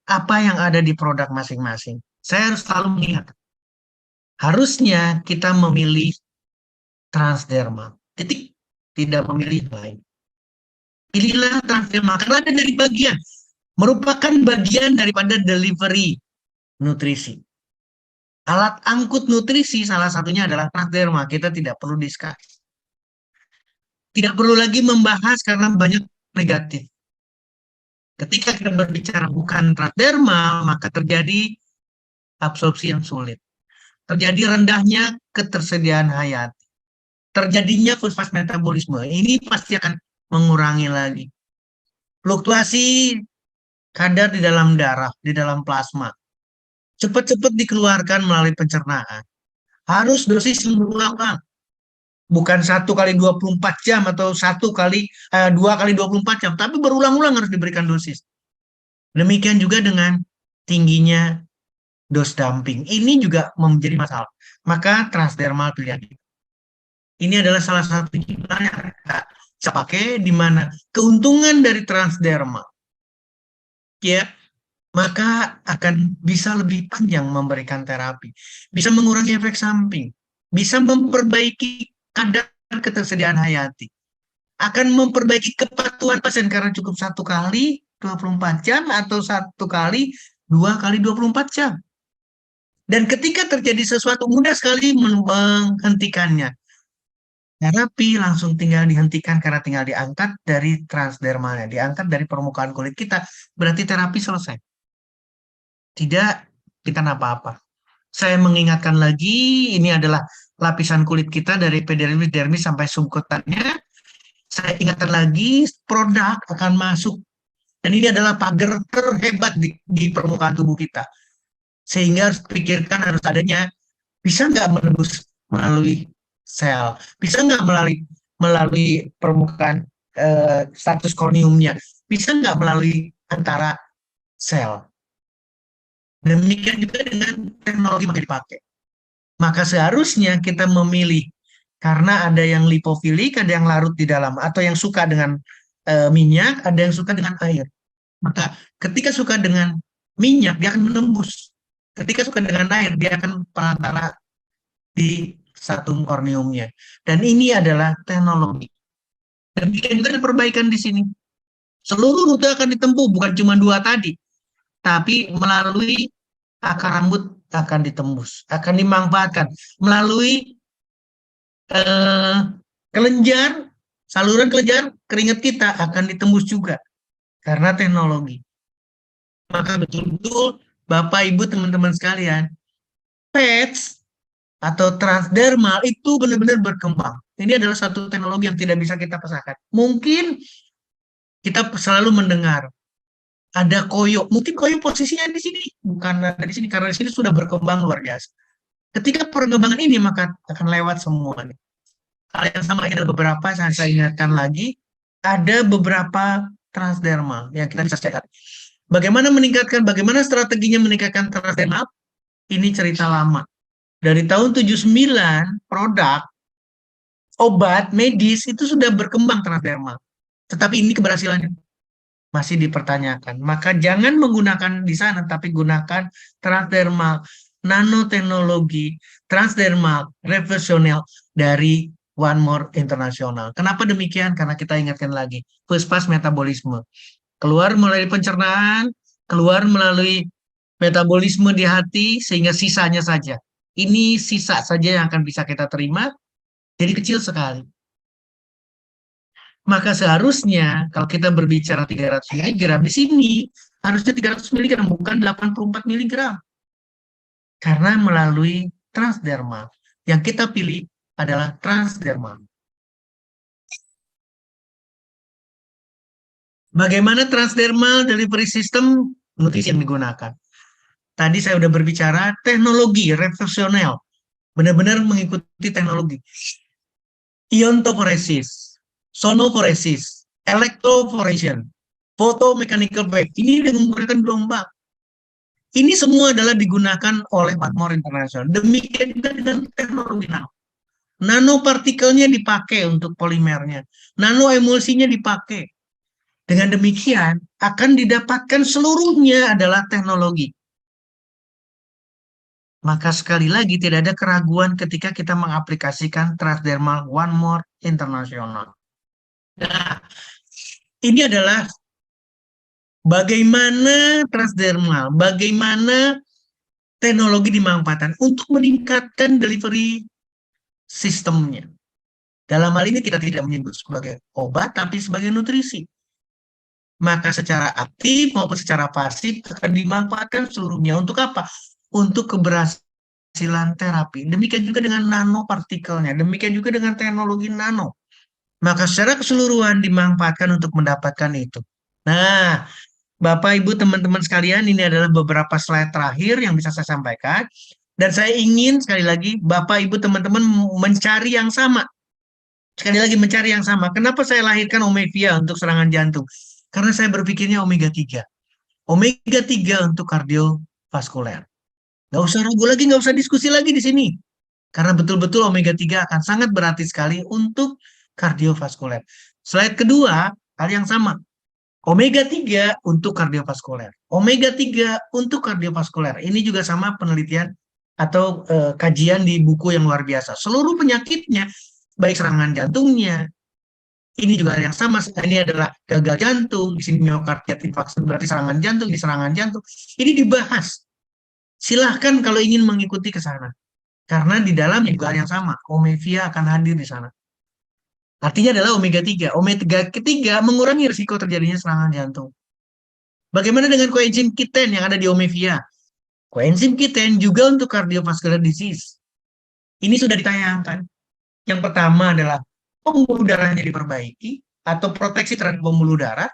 apa yang ada di produk masing-masing. Saya harus selalu mengingat, harusnya kita memilih Transdermal. Titik, tidak memilih lain. Pilihlah Transdermal karena ada dari bagian, merupakan bagian daripada delivery nutrisi. Alat angkut nutrisi salah satunya adalah Transdermal. Kita tidak perlu diskus. Tidak perlu lagi membahas karena banyak negatif. Ketika kita berbicara bukan Transdermal, maka terjadi absorpsi yang sulit. Terjadi rendahnya ketersediaan hayati. Terjadinya fosfat metabolisme. Ini pasti akan mengurangi lagi. Fluktuasi kadar di dalam darah, di dalam plasma. Cepat-cepat dikeluarkan melalui pencernaan. Harus dosis yang berulang-ulang. Bukan 1 kali 24 jam atau 2 kali 24 jam, tapi berulang-ulang harus diberikan dosis. Demikian juga dengan tingginya dose dumping. Ini juga menjadi masalah. Maka Transdermal pilihan. Ini adalah salah satu yang kita bisa pakai, di mana keuntungan dari Transdermal, ya, maka akan bisa lebih panjang memberikan terapi, bisa mengurangi efek samping, bisa memperbaiki kadar ketersediaan hayati, akan memperbaiki kepatuhan pasien karena cukup 1 kali 24 jam atau 1 kali 2 kali 24 jam. Dan ketika terjadi sesuatu, mudah sekali menghentikannya. Terapi langsung tinggal dihentikan karena tinggal diangkat dari transdermalnya, diangkat dari permukaan kulit kita, berarti terapi selesai. Tidak kita apa-apa. Saya mengingatkan lagi, ini adalah lapisan kulit kita dari epidermis, dermis sampai subkutannya. Saya ingatkan lagi, produk akan masuk. Dan ini adalah pagar terhebat di permukaan tubuh kita. Sehingga harus pikirkan harus adanya, bisa nggak menembus melalui sel, bisa nggak melalui permukaan status korneumnya, bisa nggak melalui antara sel. Demikian juga dengan teknologi yang dipakai. Maka seharusnya kita memilih, karena ada yang lipofilik, ada yang larut di dalam, atau yang suka dengan minyak, ada yang suka dengan air. Maka ketika suka dengan minyak, dia akan menembus. Ketika suka dengan air, dia akan perantara di stratum korneumnya. Dan ini adalah teknologi. Demikian juga ada perbaikan di sini. Seluruh rute akan ditempuh, bukan cuma 2 tadi, tapi melalui akar rambut akan ditembus, akan dimanfaatkan melalui kelenjar, saluran kelenjar keringat kita akan ditembus juga karena teknologi. Maka betul-betul Bapak Ibu teman-teman sekalian, PETS atau transdermal itu benar-benar berkembang. Ini adalah satu teknologi yang tidak bisa kita pasahkan. Mungkin kita selalu mendengar ada koyo, mungkin koyo posisinya di sini, bukan ada di sini, karena di sini sudah berkembang luar biasa. Ketika perkembangan ini maka akan lewat semuanya. Hal yang sama ada beberapa, saya ingatkan lagi, ada beberapa transdermal yang kita bisa cek. Bagaimana meningkatkan, bagaimana strateginya meningkatkan transdermal? Ini cerita lama. Dari tahun 79, produk obat medis itu sudah berkembang transdermal. Tetapi ini keberhasilannya masih dipertanyakan. Maka jangan menggunakan di sana, tapi gunakan transdermal, nanoteknologi, transdermal, reversional dari One More International. Kenapa demikian? Karena kita ingatkan lagi, first pass metabolisme. Keluar melalui pencernaan, keluar melalui metabolisme di hati, sehingga sisanya saja. Ini sisa saja yang akan bisa kita terima, jadi kecil sekali. Maka seharusnya kalau kita berbicara 300 mg di sini, harusnya 300 mg, bukan 84 mg. Karena melalui transdermal. Yang kita pilih adalah transdermal. Bagaimana transdermal delivery system nutrisi yang digunakan? Tadi saya sudah berbicara teknologi reversional, benar-benar mengikuti teknologi. Iontoforesis, sonoforesis, electroporation, photomechanical wave, ini menggunakan gelombang. Ini semua adalah digunakan oleh One More International. Demikian juga dengan teknologi nano. Nanopartikelnya dipakai untuk polimernya, nanoemulsinya dipakai. Dengan demikian akan didapatkan seluruhnya adalah teknologi. Maka sekali lagi tidak ada keraguan ketika kita mengaplikasikan transdermal One More International. Nah, ini adalah bagaimana transdermal, bagaimana teknologi dimanfaatkan untuk meningkatkan delivery sistemnya. Dalam hal ini kita tidak menyebut sebagai obat, tapi sebagai nutrisi. Maka secara aktif maupun secara pasif akan dimanfaatkan seluruhnya. Untuk apa? Untuk keberhasilan terapi. Demikian juga dengan nanopartikelnya, demikian juga dengan teknologi nano. Maka secara keseluruhan dimanfaatkan untuk mendapatkan itu. Nah, Bapak, Ibu, teman-teman sekalian, ini adalah beberapa slide terakhir yang bisa saya sampaikan. Dan saya ingin sekali lagi Bapak, Ibu, teman-teman mencari yang sama. Sekali lagi mencari yang sama. Kenapa saya lahirkan Omevia untuk serangan jantung? Karena saya berpikirnya omega 3. Omega 3 untuk kardiovaskuler. Nggak usah ragu lagi, nggak usah diskusi lagi di sini. Karena betul-betul omega 3 akan sangat berarti sekali untuk kardiovaskuler. Slide kedua, hal yang sama. Omega 3 untuk kardiovaskuler. Omega 3 untuk kardiovaskuler. Ini juga sama penelitian atau kajian di buku yang luar biasa. Seluruh penyakitnya, baik serangan jantungnya, ini juga yang sama. Ini adalah gagal jantung, di sini myocardial infarction berarti serangan jantung, di serangan jantung. Ini dibahas. silahkan kalau ingin mengikuti ke sana. Karena di dalam juga yang sama, omega akan hadir di sana. Artinya adalah omega 3. Omega ketiga mengurangi risiko terjadinya serangan jantung. Bagaimana dengan koenzim Q10 yang ada di omega? Koenzim Q10 juga untuk cardiovascular disease. Ini sudah ditayangkan. Yang pertama adalah pembuluh darahnya diperbaiki atau proteksi terhadap pembuluh darah.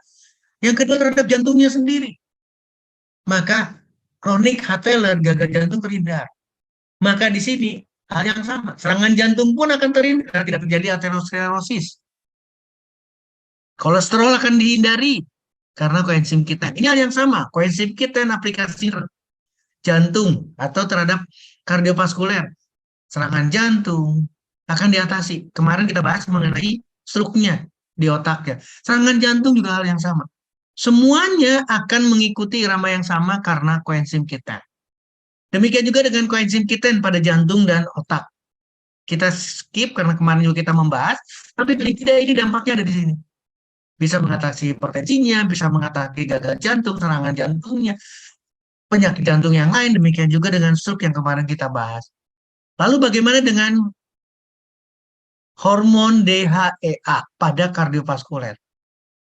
Yang kedua terhadap jantungnya sendiri. Maka chronic heart failure, gagal jantung terhindar. Maka di sini hal yang sama, serangan jantung pun akan terhindar, tidak terjadi aterosklerosis. Kolesterol akan dihindari karena koenzim Q10. Ini hal yang sama, koenzim Q10 aplikasi jantung atau terhadap kardiovaskuler. Serangan jantung akan diatasi. Kemarin kita bahas mengenai struknya di otaknya. Serangan jantung juga hal yang sama. Semuanya akan mengikuti irama yang sama karena koenzim Q10. Demikian juga dengan koenzim Q10 pada jantung dan otak. Kita skip karena kemarin juga kita membahas, tapi tidak, ini dampaknya ada di sini. Bisa mengatasi hipertensinya, bisa mengatasi gagal jantung, serangan jantungnya, penyakit jantung yang lain, demikian juga dengan stroke yang kemarin kita bahas. Lalu bagaimana dengan hormon DHEA pada kardiovaskuler?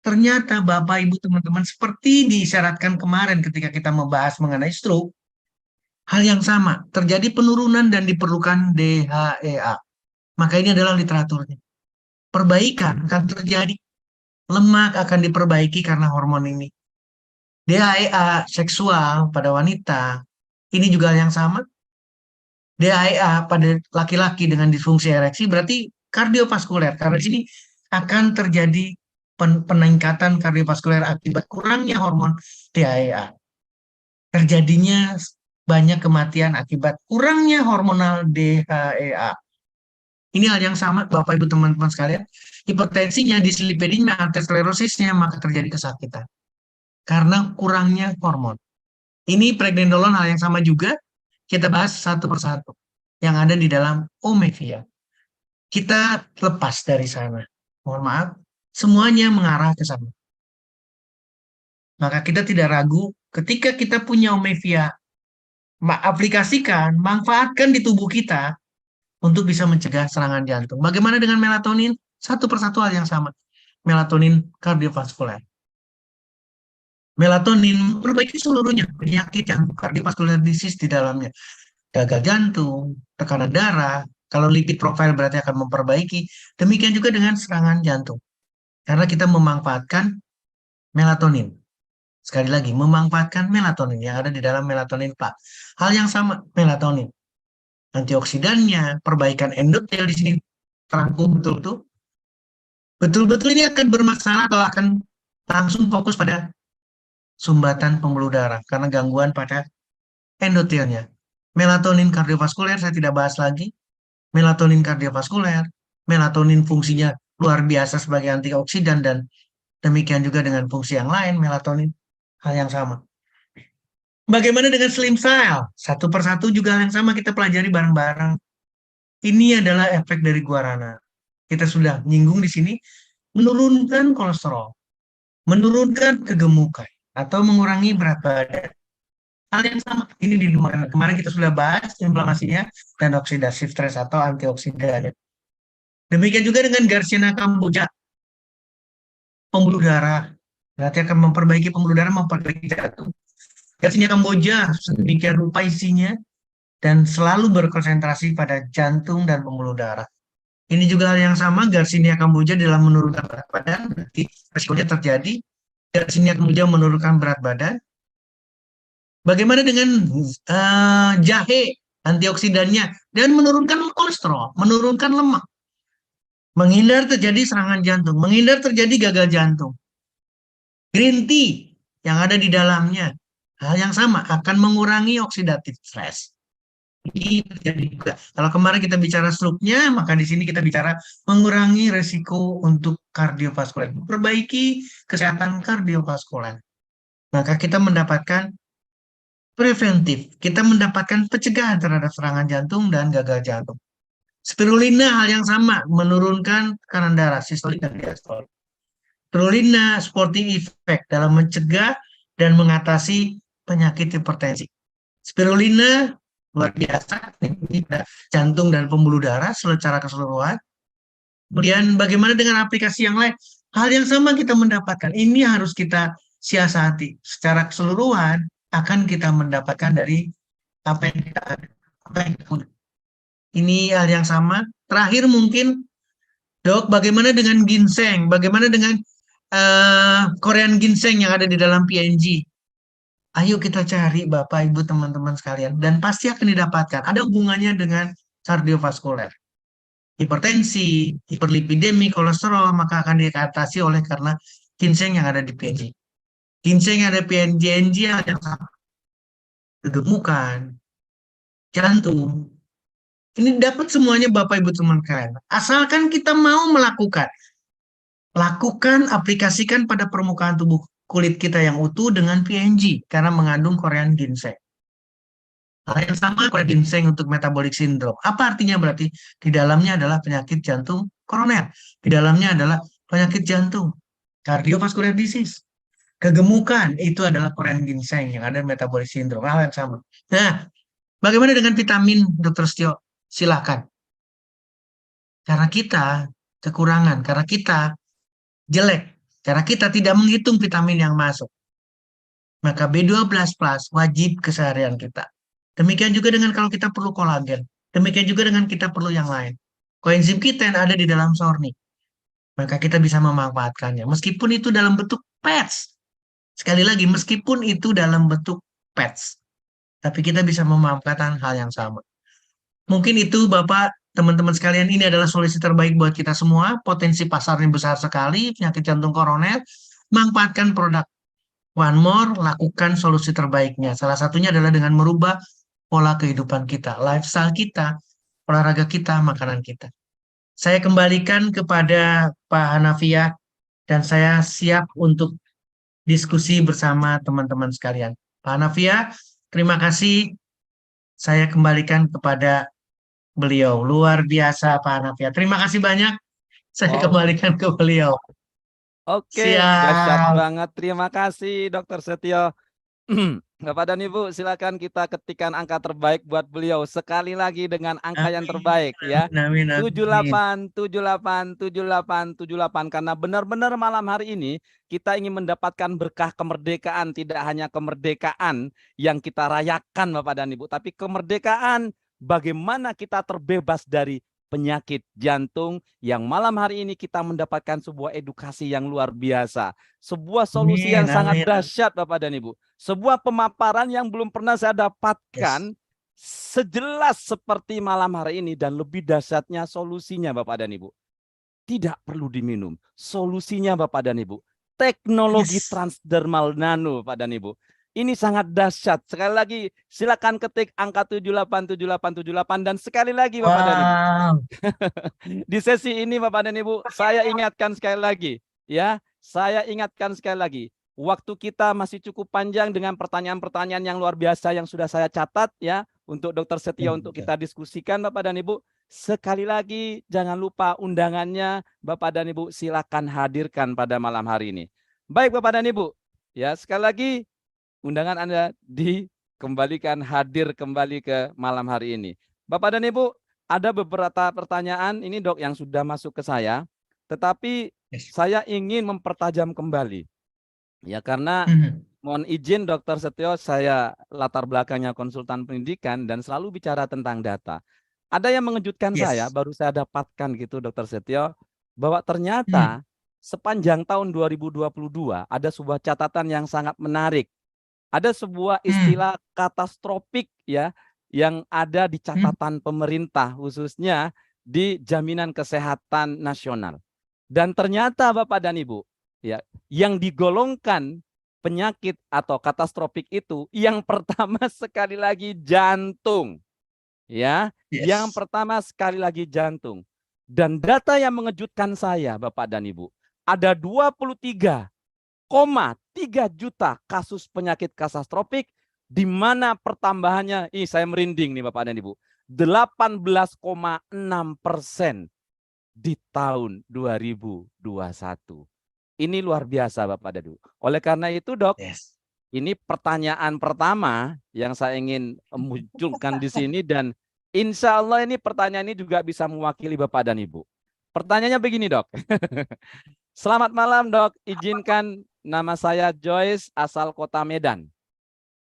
Ternyata Bapak, Ibu, teman-teman, seperti disyaratkan kemarin ketika kita membahas mengenai stroke, hal yang sama, terjadi penurunan dan diperlukan DHEA. Maka ini adalah literaturnya. Perbaikan akan terjadi. Lemak akan diperbaiki karena hormon ini. DHEA seksual pada wanita, ini juga yang sama. DHEA pada laki-laki dengan disfungsi ereksi berarti kardiovaskuler. Karena di sini akan terjadi peningkatan kardiovaskuler akibat kurangnya hormon DHEA. Terjadinya banyak kematian akibat kurangnya hormonal DHEA. Ini hal yang sama, Bapak Ibu teman-teman sekalian. Hipertensinya, dislipidemia, aterosklerosisnya, maka terjadi kesakitan. Karena kurangnya hormon. Ini pregnenolon hal yang sama juga. Kita bahas satu persatu. Yang ada di dalam omega. Kita lepas dari sana. Mohon maaf, semuanya mengarah ke sana. Maka kita tidak ragu ketika kita punya omega, aplikasikan, manfaatkan di tubuh kita untuk bisa mencegah serangan jantung. Bagaimana dengan melatonin? Satu persatu hal yang sama. Melatonin kardiovaskuler. Melatonin memperbaiki seluruhnya penyakit yang kardiovaskuler disease di dalamnya. Gagal jantung, tekanan darah, kalau lipid profile berarti akan memperbaiki. Demikian juga dengan serangan jantung. Karena kita memanfaatkan melatonin. Sekali lagi, memanfaatkan melatonin yang ada di dalam melatonin Pak. Hal yang sama, melatonin. Antioksidannya, perbaikan endotel di sini terangkum betul-betul. Betul-betul ini akan bermasalah kalau akan langsung fokus pada sumbatan pembuluh darah karena gangguan pada endotelnya. Melatonin kardiovaskuler saya tidak bahas lagi. Melatonin kardiovaskuler, melatonin fungsinya luar biasa sebagai antioksidan dan demikian juga dengan fungsi yang lain, melatonin hal yang sama. Bagaimana dengan slim cell? Satu persatu juga yang sama kita pelajari bareng-bareng. Ini adalah efek dari guarana. Kita sudah nyinggung di sini, menurunkan kolesterol, menurunkan kegemukan, atau mengurangi berat badan. Hal yang sama, ini di kemarin kita sudah bahas inflamasinya dan oksidatif stres atau antioksidan. Demikian juga dengan Garcinia cambogia, pembuluh darah. Berarti akan memperbaiki pembuluh darah, memperbaiki jantung. Garcinia cambogia sedemikian rupa isinya dan selalu berkonsentrasi pada jantung dan pembuluh darah. Ini juga hal yang sama, Garcinia cambogia dalam menurunkan berat badan, berarti resikonya terjadi. Garcinia cambogia menurunkan berat badan. Bagaimana dengan jahe, antioksidannya, dan menurunkan kolesterol, menurunkan lemak. Menghindar terjadi serangan jantung, menghindar terjadi gagal jantung. Green tea yang ada di dalamnya, hal yang sama, akan mengurangi oksidatif stres. Ini terjadi juga. Kalau kemarin kita bicara stroke-nya, maka di sini kita bicara mengurangi resiko untuk kardiovaskuler, memperbaiki kesehatan kardiovaskuler. Maka kita mendapatkan preventif, kita mendapatkan pencegahan terhadap serangan jantung dan gagal jantung. Spirulina hal yang sama, menurunkan tekanan darah, sistolik dan diastolik. Spirulina sporting effect dalam mencegah dan mengatasi penyakit hipertensi. Spirulina luar biasa, ini jantung dan pembuluh darah secara keseluruhan. Kemudian bagaimana dengan aplikasi yang lain? Hal yang sama kita mendapatkan. Ini harus kita siasati. Secara keseluruhan akan kita mendapatkan dari apa yang kita ada, apa yang kita punya. Ini hal yang sama. Terakhir mungkin, Dok, bagaimana dengan ginseng? Bagaimana dengan Korean ginseng yang ada di dalam PNG? Ayo kita cari Bapak, Ibu, teman-teman sekalian. Dan pasti akan didapatkan. Ada hubungannya dengan kardiovaskuler. Hipertensi, hiperlipidemi, kolesterol, maka akan diatasi oleh karena ginseng yang ada di PNG. Ginseng yang ada di PNG yang sama. Kegemukan, jantung. Ini dapat semuanya Bapak Ibu teman kalian. Asalkan kita mau melakukan. Lakukan, aplikasikan pada permukaan tubuh kulit kita yang utuh dengan PNG karena mengandung Korean ginseng. Hal yang sama Korean ginseng untuk metabolic syndrome. Apa artinya berarti? Di dalamnya adalah penyakit jantung koroner. Di dalamnya adalah penyakit jantung, cardiovascular disease. Kegemukan itu adalah Korean ginseng yang ada metabolic syndrome. Hal yang sama. Nah, bagaimana dengan vitamin, Dr. Setio? Silakan. Karena kita kekurangan, karena kita jelek, karena kita tidak menghitung vitamin yang masuk, maka B12 plus wajib keseharian kita. Demikian juga dengan kalau kita perlu kolagen. Demikian juga dengan kita perlu yang lain. Koenzim Q10 ada di dalam sorni. Maka kita bisa memanfaatkannya. Meskipun itu dalam bentuk pads. Sekali lagi, meskipun itu dalam bentuk pads. Tapi kita bisa memanfaatkan hal yang sama. Mungkin itu Bapak, teman-teman sekalian, ini adalah solusi terbaik buat kita semua. Potensi pasarnya besar sekali, penyakit jantung koroner. Manfaatkan produk One More, lakukan solusi terbaiknya. Salah satunya adalah dengan merubah pola kehidupan kita, lifestyle kita, olahraga kita, makanan kita. Saya kembalikan kepada Pak Hanafiah dan saya siap untuk diskusi bersama teman-teman sekalian. Pak Hanafiah, terima kasih. Saya kembalikan kepada beliau. Luar biasa Pak Hanafiah. Terima kasih banyak. Saya Oh, kembalikan ke beliau. oke, dahsyat Siap. banget. Terima kasih, Dokter Setio. Bapak dan Ibu, silakan kita ketikkan angka terbaik buat beliau. Sekali lagi dengan angka yang terbaik ya. Amin, amin, amin. 78, 78, 78, 78. Karena benar-benar malam hari ini kita ingin mendapatkan berkah kemerdekaan. Tidak hanya kemerdekaan yang kita rayakan Bapak dan Ibu. Tapi kemerdekaan bagaimana kita terbebas dari penyakit jantung yang malam hari ini kita mendapatkan sebuah edukasi yang luar biasa. Sebuah solusi yang Amin, sangat amin. dahsyat Bapak dan Ibu. Sebuah pemaparan yang belum pernah saya dapatkan sejelas seperti malam hari ini dan lebih dahsyatnya solusinya Bapak dan Ibu. Tidak perlu diminum. Solusinya Bapak dan Ibu. Teknologi Yes. transdermal nano Bapak dan Ibu. Ini sangat dahsyat. Sekali lagi silakan ketik angka 787878 dan sekali lagi Bapak dan Ibu. Wow. Di sesi ini Bapak dan Ibu, saya ingatkan sekali lagi ya. Saya ingatkan sekali lagi. Waktu kita masih cukup panjang dengan pertanyaan-pertanyaan yang luar biasa yang sudah saya catat ya untuk Dr. Setio untuk kita diskusikan Bapak dan Ibu. Sekali lagi jangan lupa undangannya Bapak dan Ibu silakan hadirkan pada malam hari ini. Baik Bapak dan Ibu, ya sekali lagi undangan Anda dikembalikan hadir kembali ke malam hari ini. Bapak dan Ibu, ada beberapa pertanyaan ini Dok yang sudah masuk ke saya, tetapi saya ingin mempertajam kembali. Ya karena mohon izin Dr. Setio, saya latar belakangnya konsultan pendidikan dan selalu bicara tentang data. Ada yang mengejutkan saya, baru saya dapatkan gitu Dr. Setio, bahwa ternyata sepanjang tahun 2022 ada sebuah catatan yang sangat menarik. Ada sebuah istilah katastrofik ya yang ada di catatan pemerintah khususnya di Jaminan Kesehatan Nasional. Dan ternyata Bapak dan Ibu, ya, yang digolongkan penyakit atau katastrofik itu yang pertama sekali lagi jantung. Ya, yang pertama sekali lagi jantung. Dan data yang mengejutkan saya Bapak dan Ibu, ada 23,3 juta kasus penyakit katastrofik di mana pertambahannya, ini saya merinding nih Bapak dan Ibu, 18,6% di tahun 2021. Ini luar biasa Bapak dan Ibu. Oleh karena itu Dok, Ini pertanyaan pertama yang saya ingin munculkan di sini dan insya Allah ini pertanyaan ini juga bisa mewakili Bapak dan Ibu. Pertanyaannya begini, Dok. Selamat malam, Dok. Izinkan nama saya Joyce, asal kota Medan.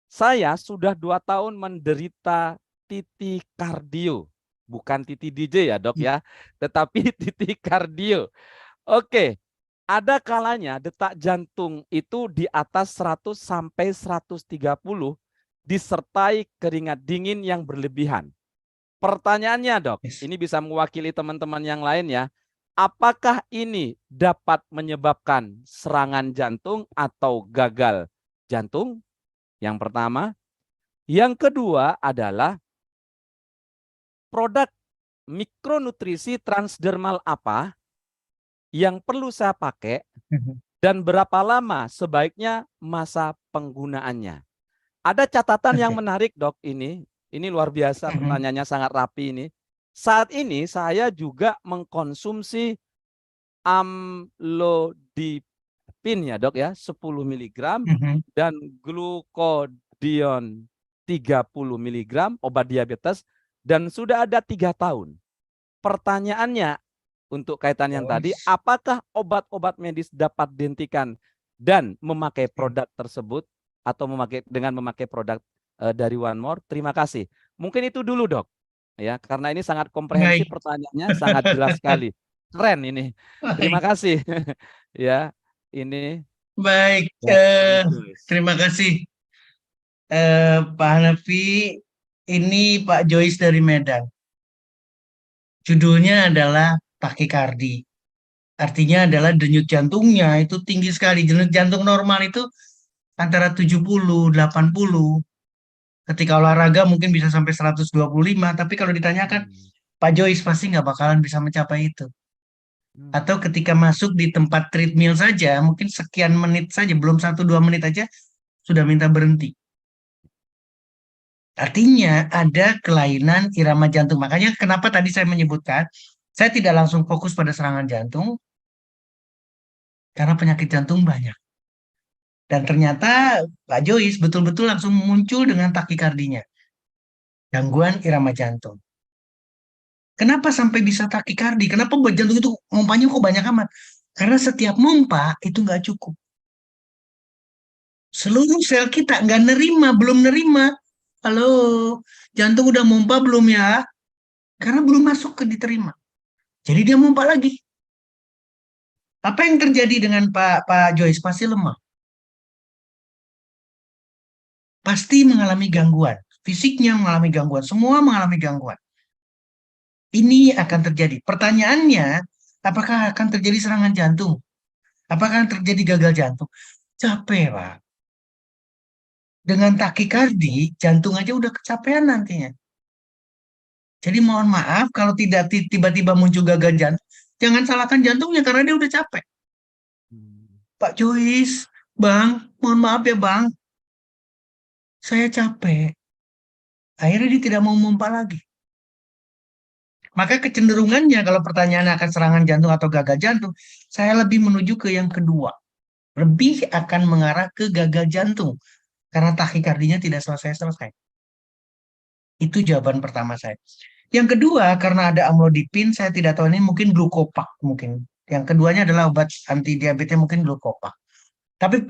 Saya sudah 2 tahun menderita titi kardio. Bukan titi DJ ya, Dok ya, tetapi titi kardio. Oke, ada kalanya detak jantung itu di atas 100 sampai 130 disertai keringat dingin yang berlebihan. Pertanyaannya, Dok, Yes. ini bisa mewakili teman-teman yang lain ya. Apakah ini dapat menyebabkan serangan jantung atau gagal jantung? Yang pertama. Yang kedua adalah produk mikronutrisi transdermal apa yang perlu saya pakai dan berapa lama sebaiknya masa penggunaannya. Ada catatan yang Oke. menarik, Dok, ini luar biasa, pertanyaannya sangat rapi ini. Saat ini saya juga mengkonsumsi amlodipin ya, Dok ya, 10 mg dan glukodion 30 mg obat diabetes dan sudah ada 3 tahun. Pertanyaannya untuk kaitan yang tadi, apakah obat-obat medis dapat dihentikan dan memakai produk tersebut atau dengan memakai produk dari One More? Terima kasih. Mungkin itu dulu, Dok. Ya, karena ini sangat komprehensif Baik. pertanyaannya, sangat jelas sekali. Keren ini. Terima Baik. kasih. Ya, ini. Baik. Terima kasih Pak Hanafi. Ini Pak Joyce dari Medan. Judulnya adalah takikardi. Artinya adalah denyut jantungnya itu tinggi sekali. Denyut jantung normal itu antara 70, 80. Ketika olahraga mungkin bisa sampai 125. Tapi kalau ditanyakan, Pak Joyce pasti nggak bakalan bisa mencapai itu. Atau ketika masuk di tempat treadmill saja, mungkin sekian menit saja, belum 1-2 menit aja, sudah minta berhenti. Artinya ada kelainan irama jantung. Makanya kenapa tadi saya menyebutkan, saya tidak langsung fokus pada serangan jantung, karena penyakit jantung banyak. Dan ternyata Pak Joyce betul-betul langsung muncul dengan takikardinya, gangguan irama jantung. Kenapa sampai bisa takikardi? Kenapa buat jantung itu mompanya kok banyak amat? Karena setiap mompa itu nggak cukup. Seluruh sel kita nggak nerima, belum nerima. Halo, jantung udah mompa belum ya? Karena belum masuk ke diterima. Jadi dia mompa lagi. Apa yang terjadi dengan Pak Joyce? Pasti lemah. Pasti mengalami gangguan. Fisiknya mengalami gangguan. Semua mengalami gangguan. Ini akan terjadi. Pertanyaannya, apakah akan terjadi serangan jantung? Apakah akan terjadi gagal jantung? Capek, Pak. Dengan takikardi, jantung aja udah kecapean nantinya. Jadi mohon maaf kalau tidak tiba-tiba muncul gagal jantung, jangan salahkan jantungnya karena dia udah capek. Pak Joyce, Bang, mohon maaf ya Bang, saya capek. Akhirnya dia tidak mau mompa lagi. Maka kecenderungannya kalau pertanyaannya akan serangan jantung atau gagal jantung, saya lebih menuju ke yang kedua. Lebih akan mengarah ke gagal jantung. Karena takikardinya tidak selesai-selesai. Itu jawaban pertama saya. Yang kedua, karena ada amlodipin, saya tidak tahu ini mungkin glukopak mungkin. Yang keduanya adalah obat anti diabetesnya mungkin glukopak. Tapi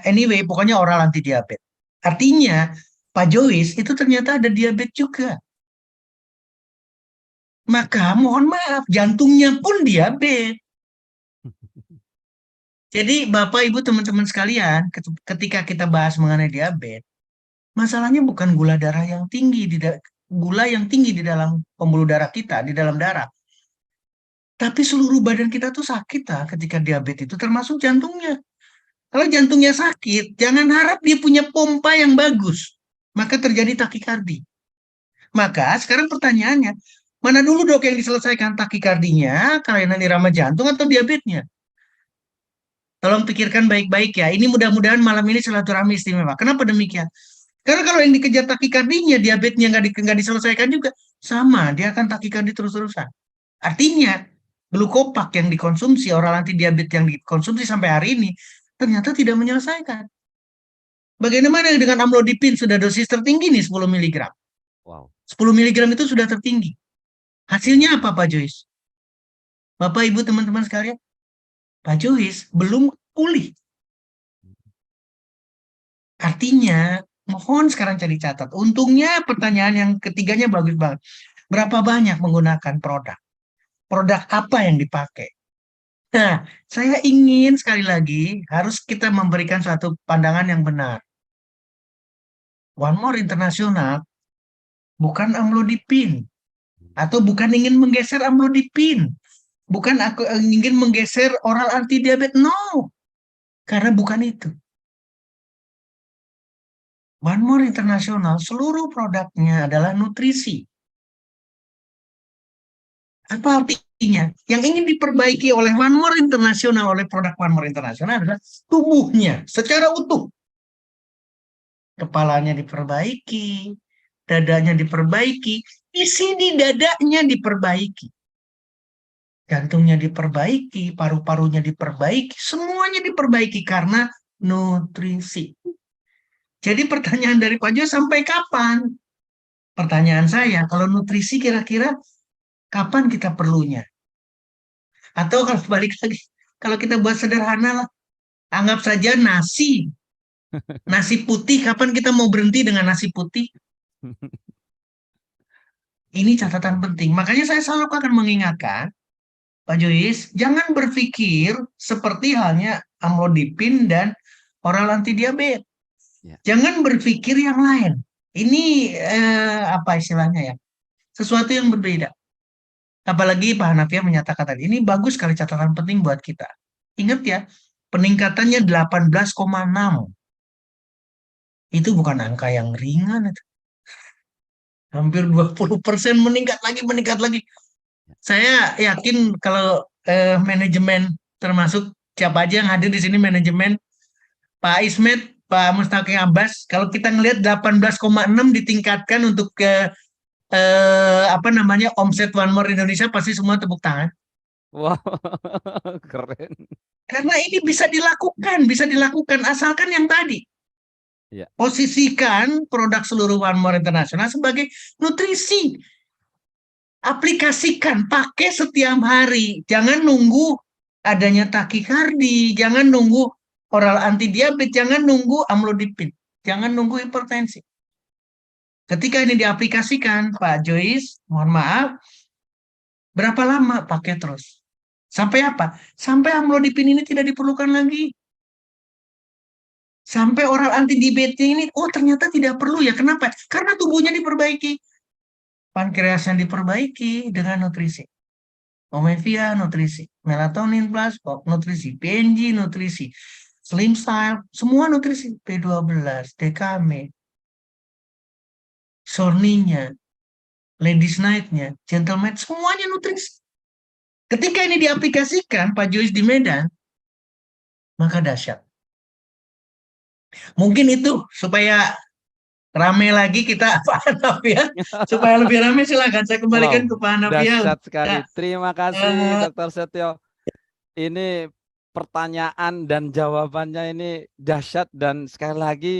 anyway, pokoknya oral anti diabetes. Artinya, Pak Joyce itu ternyata ada diabetes juga. Maka mohon maaf, jantungnya pun diabetes. Jadi Bapak, Ibu, teman-teman sekalian, ketika kita bahas mengenai diabetes, masalahnya bukan gula darah yang tinggi, gula yang tinggi di dalam pembuluh darah kita, di dalam darah. Tapi seluruh badan kita tuh sakit ketika diabetes itu, termasuk jantungnya. Kalau jantungnya sakit, jangan harap dia punya pompa yang bagus. Maka terjadi takikardi. Maka sekarang pertanyaannya, mana dulu dok yang diselesaikan takikardinya, kelainan irama jantung atau diabetesnya? Tolong pikirkan baik-baik ya. Ini mudah-mudahan malam ini silaturahmi istimewa. Kenapa demikian? Karena kalau yang dikejar takikardinya, diabetesnya nggak diselesaikan juga, sama, dia akan takikardi terus-terusan. Artinya, glukopak yang dikonsumsi, oral anti diabetes yang dikonsumsi sampai hari ini, ternyata tidak menyelesaikan. Bagaimana dengan amlodipin? Sudah dosis tertinggi nih 10 mg. Wow. 10 mg itu sudah tertinggi. Hasilnya apa Pak Joyce? Bapak, Ibu, teman-teman sekalian, Pak Joyce belum pulih. Artinya, mohon sekarang cari catat. Untungnya pertanyaan yang ketiganya bagus banget. Berapa banyak menggunakan produk? Produk apa yang dipakai? Nah, saya ingin sekali lagi harus kita memberikan suatu pandangan yang benar. One More International bukan amlodipin atau bukan ingin menggeser amlodipin, bukan aku ingin menggeser oral anti diabetes, no, karena bukan itu. One More International seluruh produknya adalah nutrisi. Apa artinya? Yang ingin diperbaiki oleh One More International, oleh produk One More International adalah tubuhnya secara utuh. Kepalanya diperbaiki, dadanya diperbaiki, isi di dadanya diperbaiki. Jantungnya diperbaiki, paru-parunya diperbaiki, semuanya diperbaiki karena nutrisi. Jadi pertanyaan dari Pak Jo, sampai kapan? Pertanyaan saya, kalau nutrisi kira-kira kapan kita perlunya? Atau kalau balik lagi, kalau kita buat sederhana lah, anggap saja nasi. Nasi putih, kapan kita mau berhenti dengan nasi putih? Ini catatan penting. Makanya saya selalu akan mengingatkan, Pak Joyce, jangan berpikir seperti halnya amlodipin dan oral anti diabetes. Ya. Jangan berpikir yang lain. Ini apa istilahnya ya? Sesuatu yang berbeda. Apalagi Pak Hanafiah menyatakan tadi, ini bagus sekali catatan penting buat kita. Ingat ya, peningkatannya 18,6. Itu bukan angka yang ringan. Itu. Hampir 20% meningkat lagi. Saya yakin kalau manajemen, termasuk siapa aja yang hadir di sini, manajemen, Pak Ismet, Pak Mustaqim Abbas, kalau kita ngelihat 18,6 ditingkatkan untuk ke omset One More Indonesia, pasti semua tepuk tangan. Wow, keren. Karena ini bisa dilakukan asalkan yang tadi. Ya. Posisikan produk seluruh One More International sebagai nutrisi. Aplikasikan, pakai setiap hari. Jangan nunggu adanya takikardi, jangan nunggu oral anti diabetes, jangan nunggu amlodipin, jangan nunggu hipertensi. Ketika ini diaplikasikan, Pak Joyce, mohon maaf, berapa lama pakai terus? Sampai apa? Sampai amlodipin ini tidak diperlukan lagi. Sampai oral anti diabetes ini, oh ternyata tidak perlu ya. Kenapa? Karena tubuhnya diperbaiki. Pankreasnya diperbaiki dengan nutrisi. Omevia nutrisi, melatonin plus nutrisi, PNG nutrisi, Slim Style, semua nutrisi, B12, DKM, Sorninya, Ladies Night-nya, Gentleman, semuanya nutrisi. Ketika ini diaplikasikan, Pak Joyce di Medan, maka dahsyat. Mungkin itu supaya rame lagi kita, Pak Hanafiah, supaya lebih rame silakan saya kembalikan ke Pak Hanafiah. Dahsyat sekali. Terima kasih Dr. Setio. Ini pertanyaan dan jawabannya ini dahsyat, dan sekali lagi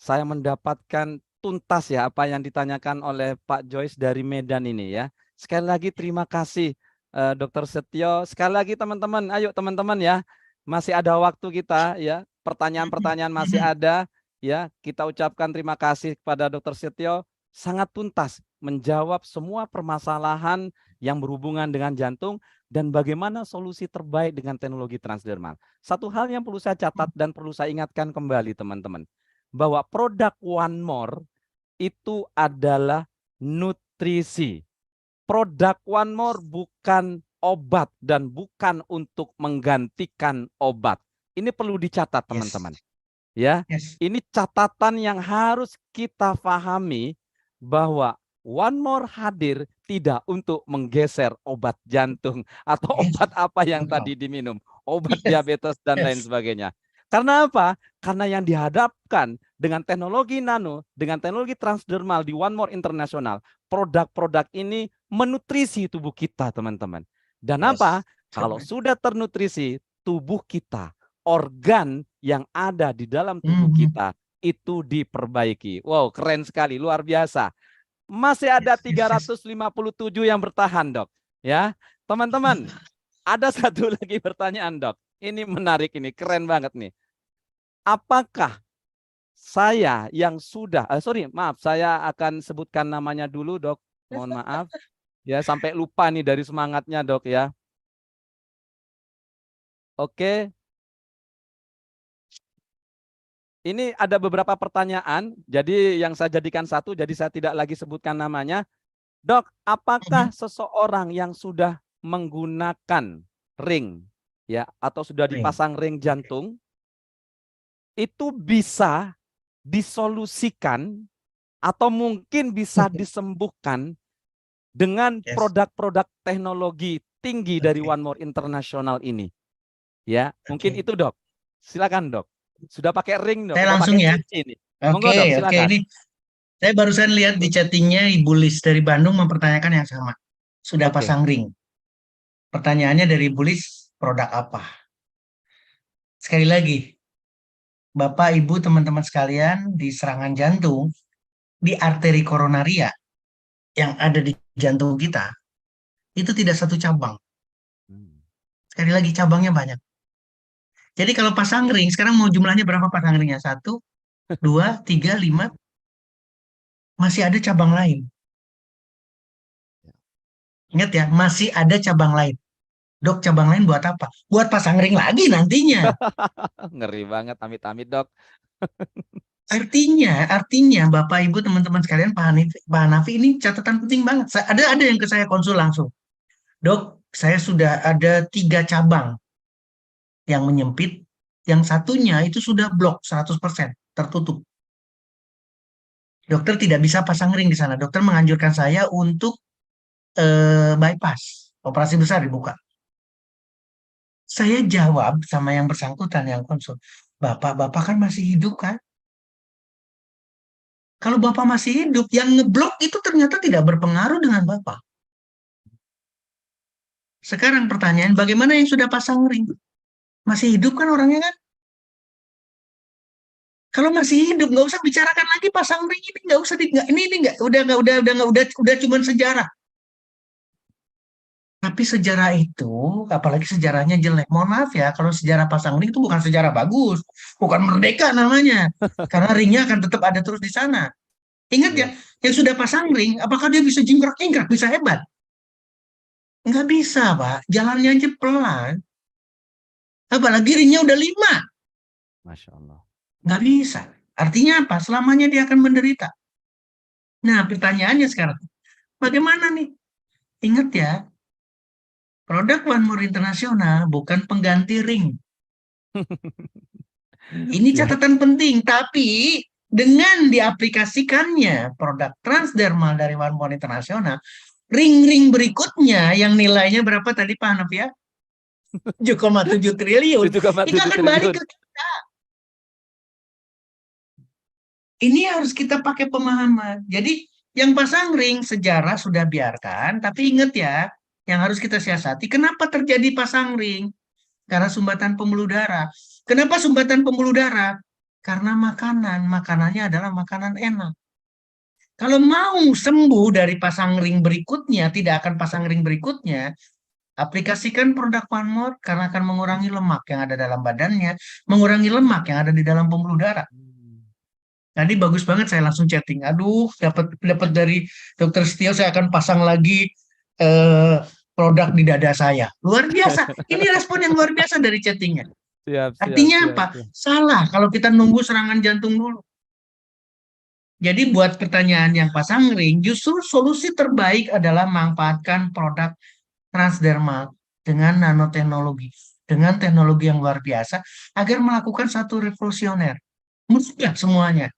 saya mendapatkan tuntas ya apa yang ditanyakan oleh Pak Joyce dari Medan ini ya. Sekali lagi terima kasih Dr. Setio. Sekali lagi teman-teman, ayo teman-teman ya. Masih ada waktu kita ya. Pertanyaan-pertanyaan masih ada. Ya, kita ucapkan terima kasih kepada Dr. Setio, sangat tuntas menjawab semua permasalahan yang berhubungan dengan jantung dan bagaimana solusi terbaik dengan teknologi transdermal. Satu hal yang perlu saya catat dan perlu saya ingatkan kembali teman-teman, bahwa produk One More itu adalah nutrisi. Produk One More bukan obat dan bukan untuk menggantikan obat. Ini perlu dicatat teman-teman. Ya, ini catatan yang harus kita pahami, bahwa One More hadir tidak untuk menggeser obat jantung atau obat apa yang tadi diminum, obat diabetes dan lain sebagainya. Karena apa? Karena yang dihadapkan dengan teknologi nano, dengan teknologi transdermal di One More International, produk-produk ini menutrisi tubuh kita, teman-teman. Dan apa? Kalau sudah ternutrisi, tubuh kita, organ yang ada di dalam tubuh kita itu diperbaiki. Wow, keren sekali, luar biasa. Masih ada 357 yang bertahan, Dok. Ya, teman-teman, ada satu lagi pertanyaan, Dok. Ini menarik, ini keren banget nih. Apakah saya yang sudah, maaf, saya akan sebutkan namanya dulu, Dok. Mohon maaf. Ya, sampai lupa nih dari semangatnya, Dok, ya. Oke. Ini ada beberapa pertanyaan, jadi yang saya jadikan satu, jadi saya tidak lagi sebutkan namanya. Dok, apakah seseorang yang sudah menggunakan ring, ya, atau sudah Ring. dipasang ring jantung, itu bisa disolusikan atau mungkin bisa disembuhkan dengan Yes. produk-produk teknologi tinggi dari Oke. One More International ini? Ya, mungkin Oke. itu, Dok. Silakan, Dok. Sudah pakai ring, Dok. Saya Sudah langsung pakai ya. cincin nih. Monggo, Oke, Dok, oke. silakan. Ini saya barusan lihat di chattingnya Ibu Lis dari Bandung mempertanyakan yang sama. Sudah Oke. pasang ring. Pertanyaannya dari Ibu Lis, produk apa? Sekali lagi, Bapak, Ibu, teman-teman sekalian, di serangan jantung, di arteri koronaria yang ada di jantung kita, itu tidak satu cabang. Sekali lagi, cabangnya banyak. Jadi kalau pasang ring, sekarang mau jumlahnya berapa pasang ringnya? 1, 2, 3, 5, masih ada cabang lain. Ingat ya, masih ada cabang lain. Dok, cabang lain buat apa? Buat pasang ring lagi nantinya. Ngeri banget, amit-amit, Dok. Artinya Bapak Ibu teman-teman sekalian, Pak Hanafi, ini catatan penting banget. Ada yang ke saya konsul langsung. Dok, saya sudah ada 3 cabang yang menyempit, yang satunya itu sudah blok 100%, tertutup. Dokter tidak bisa pasang ring di sana. Dokter menganjurkan saya untuk bypass, operasi besar dibuka. Saya jawab sama yang bersangkutan yang konsul, Bapak kan masih hidup kan? Kalau Bapak masih hidup, yang ngeblok itu ternyata tidak berpengaruh dengan Bapak. Sekarang pertanyaan, bagaimana yang sudah pasang ring? Masih hidup kan orangnya kan? Kalau masih hidup, nggak usah bicarakan lagi pasang ring ini, nggak usah ini nggak udah cuman sejarah. Tapi sejarah itu, apalagi sejarahnya jelek. Mohon maaf ya, kalau sejarah pasang ring itu bukan sejarah bagus, bukan merdeka namanya, karena ringnya akan tetap ada terus di sana. Ingat ya, yang sudah pasang ring, apakah dia bisa jingkrak-jingkrak, bisa hebat? Nggak bisa, Pak. Jalannya aja pelan. Apalagi ringnya udah 5. Masya Allah. Nggak bisa. Artinya apa? Selamanya dia akan menderita. Nah, pertanyaannya sekarang, bagaimana nih? Ingat ya, produk One More International bukan pengganti ring. Ini catatan penting, tapi dengan diaplikasikannya produk transdermal dari One More International, ring-ring berikutnya yang nilainya berapa tadi Pak Hanafi ya? 7,7 triliun. 7,7 Itu akan balik triliun. ke kita. Ini harus kita pakai pemahaman. Jadi yang pasang ring sejarah sudah biarkan, tapi ingat ya, yang harus kita siasati, kenapa terjadi pasang ring? Karena sumbatan pembuluh darah. Kenapa sumbatan pembuluh darah? Karena makanannya adalah makanan enak. Kalau mau sembuh dari pasang ring berikutnya, tidak akan pasang ring berikutnya, aplikasikan produk One More karena akan mengurangi lemak yang ada dalam badannya, mengurangi lemak yang ada di dalam pembuluh darah. Tadi bagus banget, saya langsung chatting. Aduh, dapat dari Dokter Setio, saya akan pasang lagi produk di dada saya. Luar biasa. Ini respon yang luar biasa dari chattingnya. Artinya apa? Salah kalau kita nunggu serangan jantung dulu. Jadi buat pertanyaan yang pasang ring, justru solusi terbaik adalah manfaatkan produk transdermal dengan nanoteknologi, dengan teknologi yang luar biasa agar melakukan satu revolusioner. Mudah semuanya.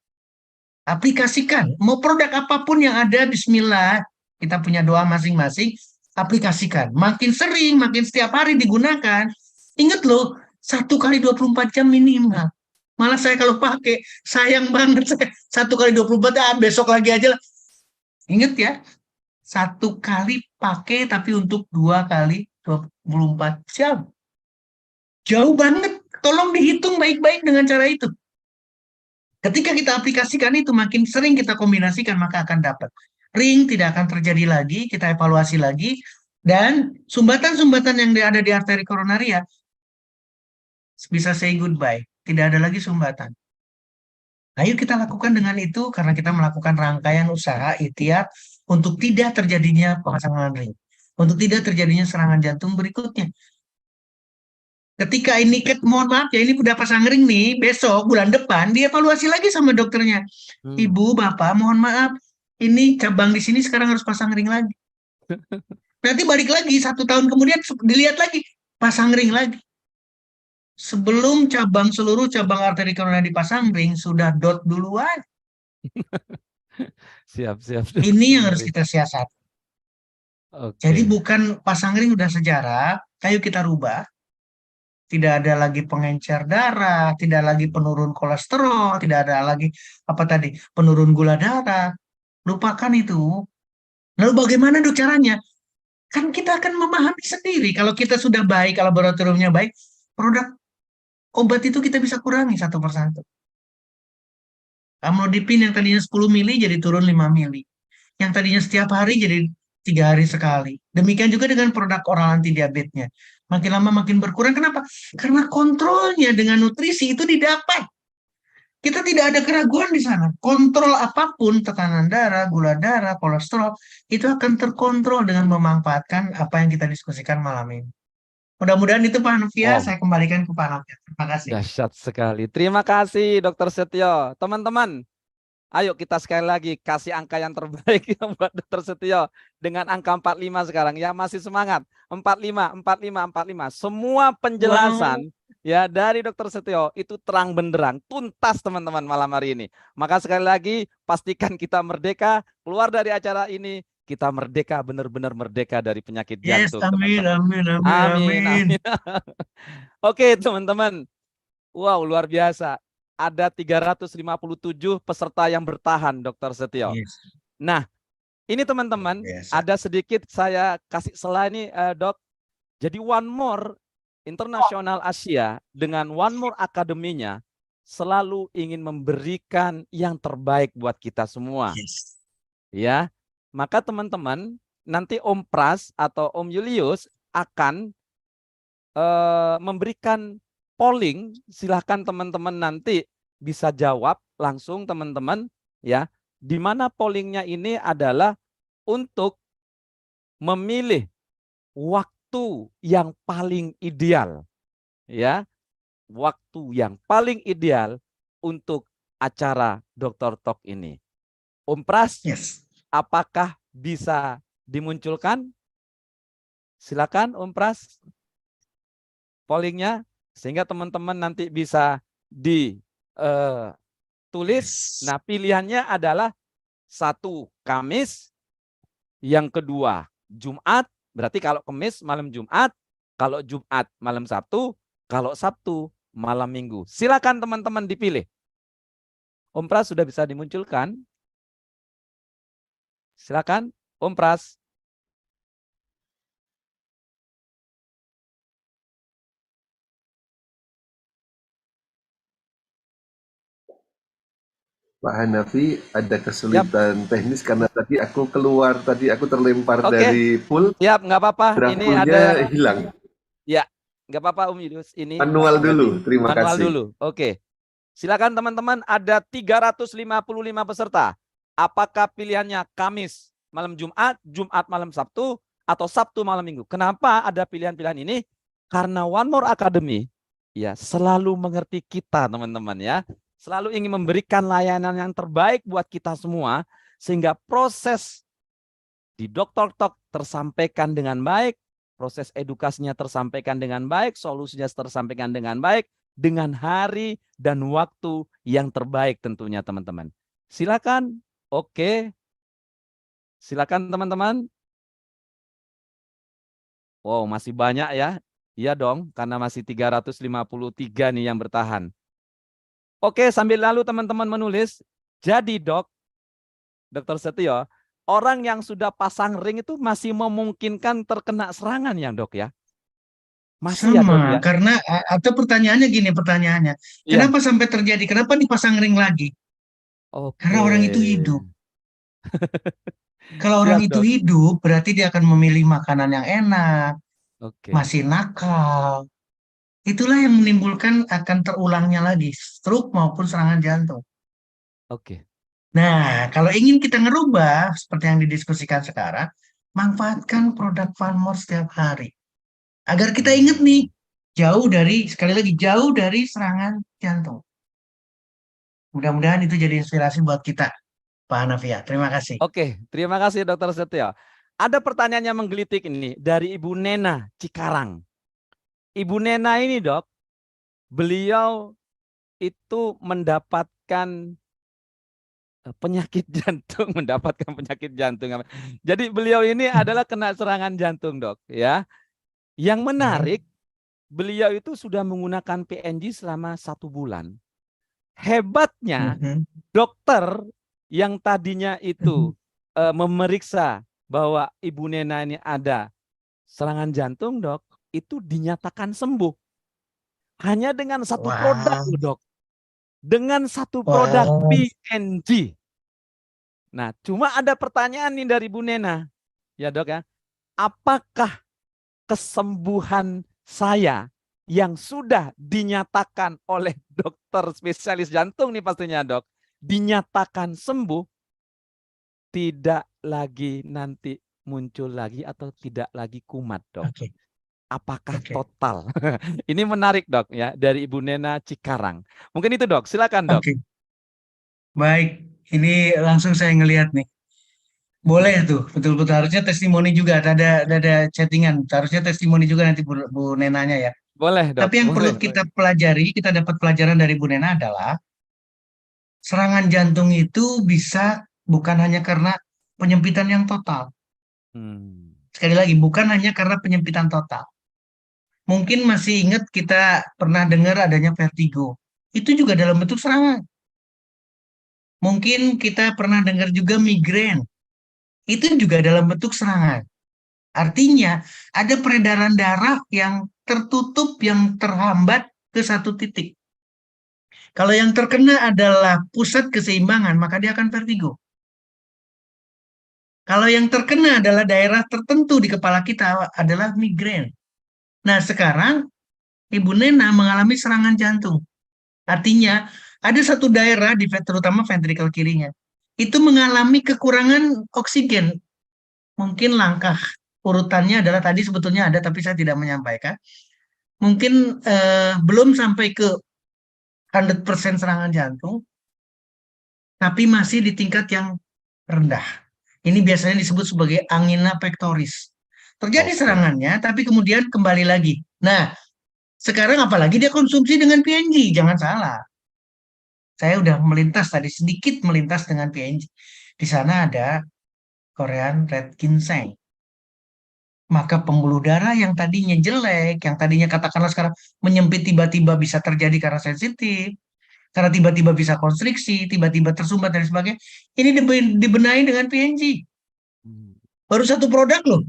Aplikasikan, mau produk apapun yang ada, bismillah, kita punya doa masing-masing, aplikasikan. Makin sering, makin setiap hari digunakan. Ingat loh, 1 kali 24 jam minimal. Malah saya kalau pakai, sayang banget saya 1 kali 24 jam, besok lagi aja lah. Ingat ya, 1 kali pakai tapi untuk 2 kali 24 jam. Jauh banget, tolong dihitung baik-baik dengan cara itu. Ketika kita aplikasikan itu, makin sering kita kombinasikan, maka akan dapat. Ring tidak akan terjadi lagi, kita evaluasi lagi, dan sumbatan-sumbatan yang ada di arteri koronaria bisa say goodbye. Tidak ada lagi sumbatan. Ayo kita lakukan dengan itu karena kita melakukan rangkaian usaha ikhtiar untuk tidak terjadinya pemasangan ring. Untuk tidak terjadinya serangan jantung berikutnya. Ketika ini, mohon maaf ya, ini udah pasang ring nih, besok bulan depan dievaluasi lagi sama dokternya. Ibu, bapak, mohon maaf, ini cabang di sini sekarang harus pasang ring lagi. Nanti balik lagi 1 tahun kemudian dilihat lagi, pasang ring lagi. Sebelum seluruh cabang arteri koroner dipasang ring, sudah dot duluan. Siap. Ini yang harus kita siasat. Oke. Jadi bukan pasang ring udah sejarah, ayo kita rubah. Tidak ada lagi pengencer darah, tidak lagi penurun kolesterol, tidak ada lagi penurun gula darah. Lupakan itu. Lalu bagaimana dok caranya? Kan kita akan memahami sendiri. Kalau kita sudah baik, laboratoriumnya baik, produk obat itu kita bisa kurangi satu persatu. Amlodipin yang tadinya 10 mili jadi turun 5 mili. Yang tadinya setiap hari jadi 3 hari sekali. Demikian juga dengan produk oral anti diabetesnya. Makin lama makin berkurang. Kenapa? Karena kontrolnya dengan nutrisi itu didapat. Kita tidak ada keraguan di sana. Kontrol apapun, tekanan darah, gula darah, kolesterol, itu akan terkontrol dengan memanfaatkan apa yang kita diskusikan malam ini. Mudah-mudahan itu Pak Novia, Wow. saya kembalikan ke Pak Novia. Terima kasih. Dahsyat sekali. Terima kasih Dokter Setio. Teman-teman, ayo kita sekali lagi kasih angka yang terbaik ya buat Dokter Setio. Dengan angka 45 sekarang. Ya masih semangat. 45. Semua penjelasan ya dari Dokter Setio itu terang benderang. Tuntas teman-teman malam hari ini. Maka sekali lagi pastikan kita merdeka. Keluar dari acara ini. Kita merdeka, benar-benar merdeka dari penyakit Yes, jantung. amin, teman-teman. amin. Amin. Oke teman-teman. Wow, luar biasa. Ada 357 peserta yang bertahan, Dokter Setio. Yes. Nah, ini teman-teman, Biasa. ada sedikit saya kasih sela ini, Dok. Jadi One More Internasional Asia dengan One More Akademinya selalu ingin memberikan yang terbaik buat kita semua. Yes. Ya, maka teman-teman, nanti Om Pras atau Om Julius akan memberikan polling. Silahkan teman-teman nanti bisa jawab langsung teman-teman ya. Di mana pollingnya ini adalah untuk memilih waktu yang paling ideal ya. Waktu yang paling ideal untuk acara Dr. Talk ini. Om Pras, Yes. apakah bisa dimunculkan? Silakan Om Pras. Pollingnya sehingga teman-teman nanti bisa ditulis. Nah, pilihannya adalah 1 Kamis, yang kedua Jumat. Berarti kalau Kamis malam Jumat, kalau Jumat malam Sabtu, kalau Sabtu malam Minggu. Silakan teman-teman dipilih. Om Pras sudah bisa dimunculkan. Silakan Om Pras. Pak Hanafi, ada kesulitan teknis karena tadi aku keluar, tadi aku terlempar Oke. dari pool, Siap, nggak apa-apa. Ini draftnya ada hilang. ya, nggak apa-apa Om Yudus. Ini Manual dulu, terima manual kasih. dulu. Oke. Silakan teman-teman, ada 355 peserta. Apakah pilihannya Kamis malam Jumat, Jumat malam Sabtu, atau Sabtu malam Minggu? Kenapa ada pilihan-pilihan ini? Karena One More Academy ya selalu mengerti kita teman-teman ya. Selalu ingin memberikan layanan yang terbaik buat kita semua sehingga proses di Dr. Talk tersampaikan dengan baik, proses edukasinya tersampaikan dengan baik, solusinya tersampaikan dengan baik, dengan hari dan waktu yang terbaik tentunya teman-teman. Silakan. Oke. Silakan teman-teman. Wow, masih banyak ya. Iya dong, karena masih 353 nih yang bertahan. Oke, sambil lalu teman-teman menulis, jadi Dokter Setio, orang yang sudah pasang ring itu masih memungkinkan terkena serangan ya Dok ya? Masih ya dok Sama, ya? karena atau pertanyaannya gini, Iya. kenapa sampai terjadi? Kenapa dipasang ring lagi? Karena Oke. orang itu hidup. Kalau orang Siap itu dok. hidup, berarti dia akan memilih makanan yang enak, Oke. masih nakal. Itulah yang menimbulkan akan terulangnya lagi stroke maupun serangan jantung. Oke. Nah, kalau ingin kita ngerubah seperti yang didiskusikan sekarang, manfaatkan produk Farmor setiap hari. Agar kita ingat nih, Hmm. sekali lagi, jauh dari serangan jantung. Mudah-mudahan itu jadi inspirasi buat kita, Pak Hanafia. Terima kasih. Oke, terima kasih Dokter Setio. Ada pertanyaan yang menggelitik ini dari Ibu Nena Cikarang. Ibu Nena ini dok, beliau itu mendapatkan penyakit jantung, mendapatkan penyakit jantung. Jadi beliau ini adalah kena serangan jantung dok, ya. Yang menarik, beliau itu sudah menggunakan PNG selama 1 bulan. Hebatnya dokter yang tadinya itu memeriksa bahwa Ibu Nena ini ada serangan jantung dok, itu dinyatakan sembuh. Hanya dengan 1 produk Wah, loh dok. Dengan 1 produk wah, PNG. Nah, cuma ada pertanyaan nih dari Bu Nena. Ya dok ya, apakah kesembuhan saya yang sudah dinyatakan oleh dokter spesialis jantung nih pastinya dok, dinyatakan sembuh, tidak lagi nanti muncul lagi atau tidak lagi kumat dok? oke, Apakah oke, total? Ini menarik dok ya, dari Ibu Nena Cikarang. Mungkin itu dok, silakan dok. oke. Baik, ini langsung saya ngelihat nih. Boleh tuh, betul-betul harusnya testimoni juga. Ada chattingan. Harusnya testimoni juga nanti Bu Nenanya ya. Boleh dok, Tapi yang perlu boleh. kita pelajari, kita dapat pelajaran dari Bu Nena adalah serangan jantung itu bisa bukan hanya karena penyempitan yang total. Hmm. Sekali lagi, bukan hanya karena penyempitan total. Mungkin masih ingat kita pernah dengar adanya vertigo. Itu juga dalam bentuk serangan. Mungkin kita pernah dengar juga migrain. Itu juga dalam bentuk serangan. Artinya ada peredaran darah yang tertutup, yang terhambat ke satu titik. Kalau yang terkena adalah pusat keseimbangan, maka dia akan vertigo. Kalau yang terkena adalah daerah tertentu di kepala kita adalah migrain. Nah, sekarang Ibu Nena mengalami serangan jantung. Artinya ada satu daerah terutama ventrikel kirinya itu mengalami kekurangan oksigen. Mungkin langkah urutannya adalah tadi sebetulnya ada tapi saya tidak menyampaikan. Mungkin belum sampai ke 100% serangan jantung, tapi masih di tingkat yang rendah. Ini biasanya disebut sebagai angina pectoris. Terjadi Oke. serangannya, tapi kemudian kembali lagi. Nah, sekarang apalagi dia konsumsi dengan PNG, jangan salah. Saya udah melintas tadi, sedikit melintas dengan PNG. Di sana ada Korean Red Ginseng. Maka pembuluh darah yang tadinya jelek, yang tadinya katakanlah sekarang menyempit tiba-tiba bisa terjadi karena sensitif, karena tiba-tiba bisa konstriksi, tiba-tiba tersumbat dan sebagainya. Ini dibenahi dengan PNG. Hmm. Baru 1 produk loh.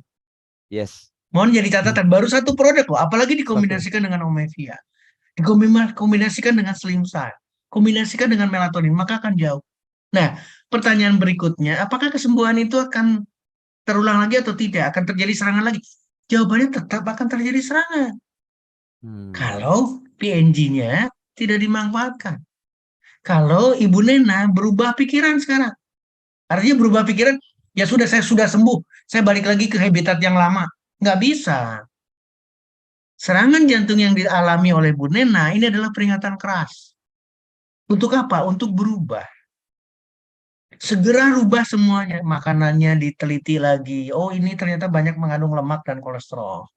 Yes. Mohon jadi catatan, baru 1 produk loh. Apalagi Oke. dikombinasikan dengan Omevia. Dikombinasikan dengan Slim Cell. Kombinasikan dengan melatonin, maka akan jauh. Nah, pertanyaan berikutnya, apakah kesembuhan itu akan terulang lagi atau tidak? Akan terjadi serangan lagi? Jawabannya tetap akan terjadi serangan. Hmm. Kalau PNG-nya tidak dimanfaatkan. Kalau Ibu Nena berubah pikiran sekarang. Artinya berubah pikiran, ya sudah saya sudah sembuh. Saya balik lagi ke habitat yang lama. Nggak bisa. Serangan jantung yang dialami oleh Bu Nena ini adalah peringatan keras. Untuk apa? Untuk berubah. Segera rubah semuanya. Makanannya diteliti lagi. Oh, ini ternyata banyak mengandung lemak dan kolesterol.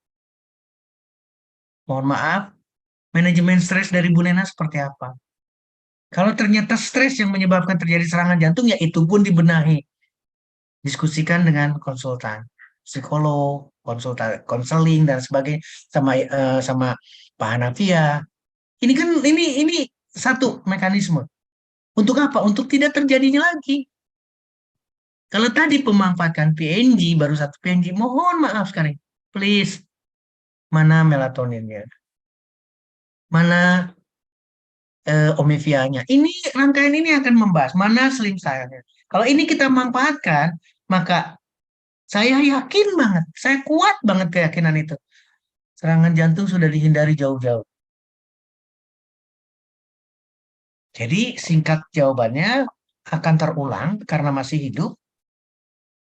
Mohon maaf, manajemen stres dari Bu Nena seperti apa? Kalau ternyata stres yang menyebabkan terjadi serangan jantung, ya itu pun dibenahi. Diskusikan dengan konsultan, psikolog, konseling dan sebagainya sama Pak Hanafia. Ini kan ini satu mekanisme. Untuk apa? Untuk tidak terjadinya lagi. Kalau tadi pemanfaatkan PNG, baru 1 PNG, mohon maaf sekali. Please. mana melatoninnya, mana omefianya. Ini rangkaian ini akan membahas mana slim cell-nya. Kalau ini kita manfaatkan, maka saya yakin banget, saya kuat banget keyakinan itu. Serangan jantung sudah dihindari jauh-jauh. Jadi singkat jawabannya akan terulang karena masih hidup.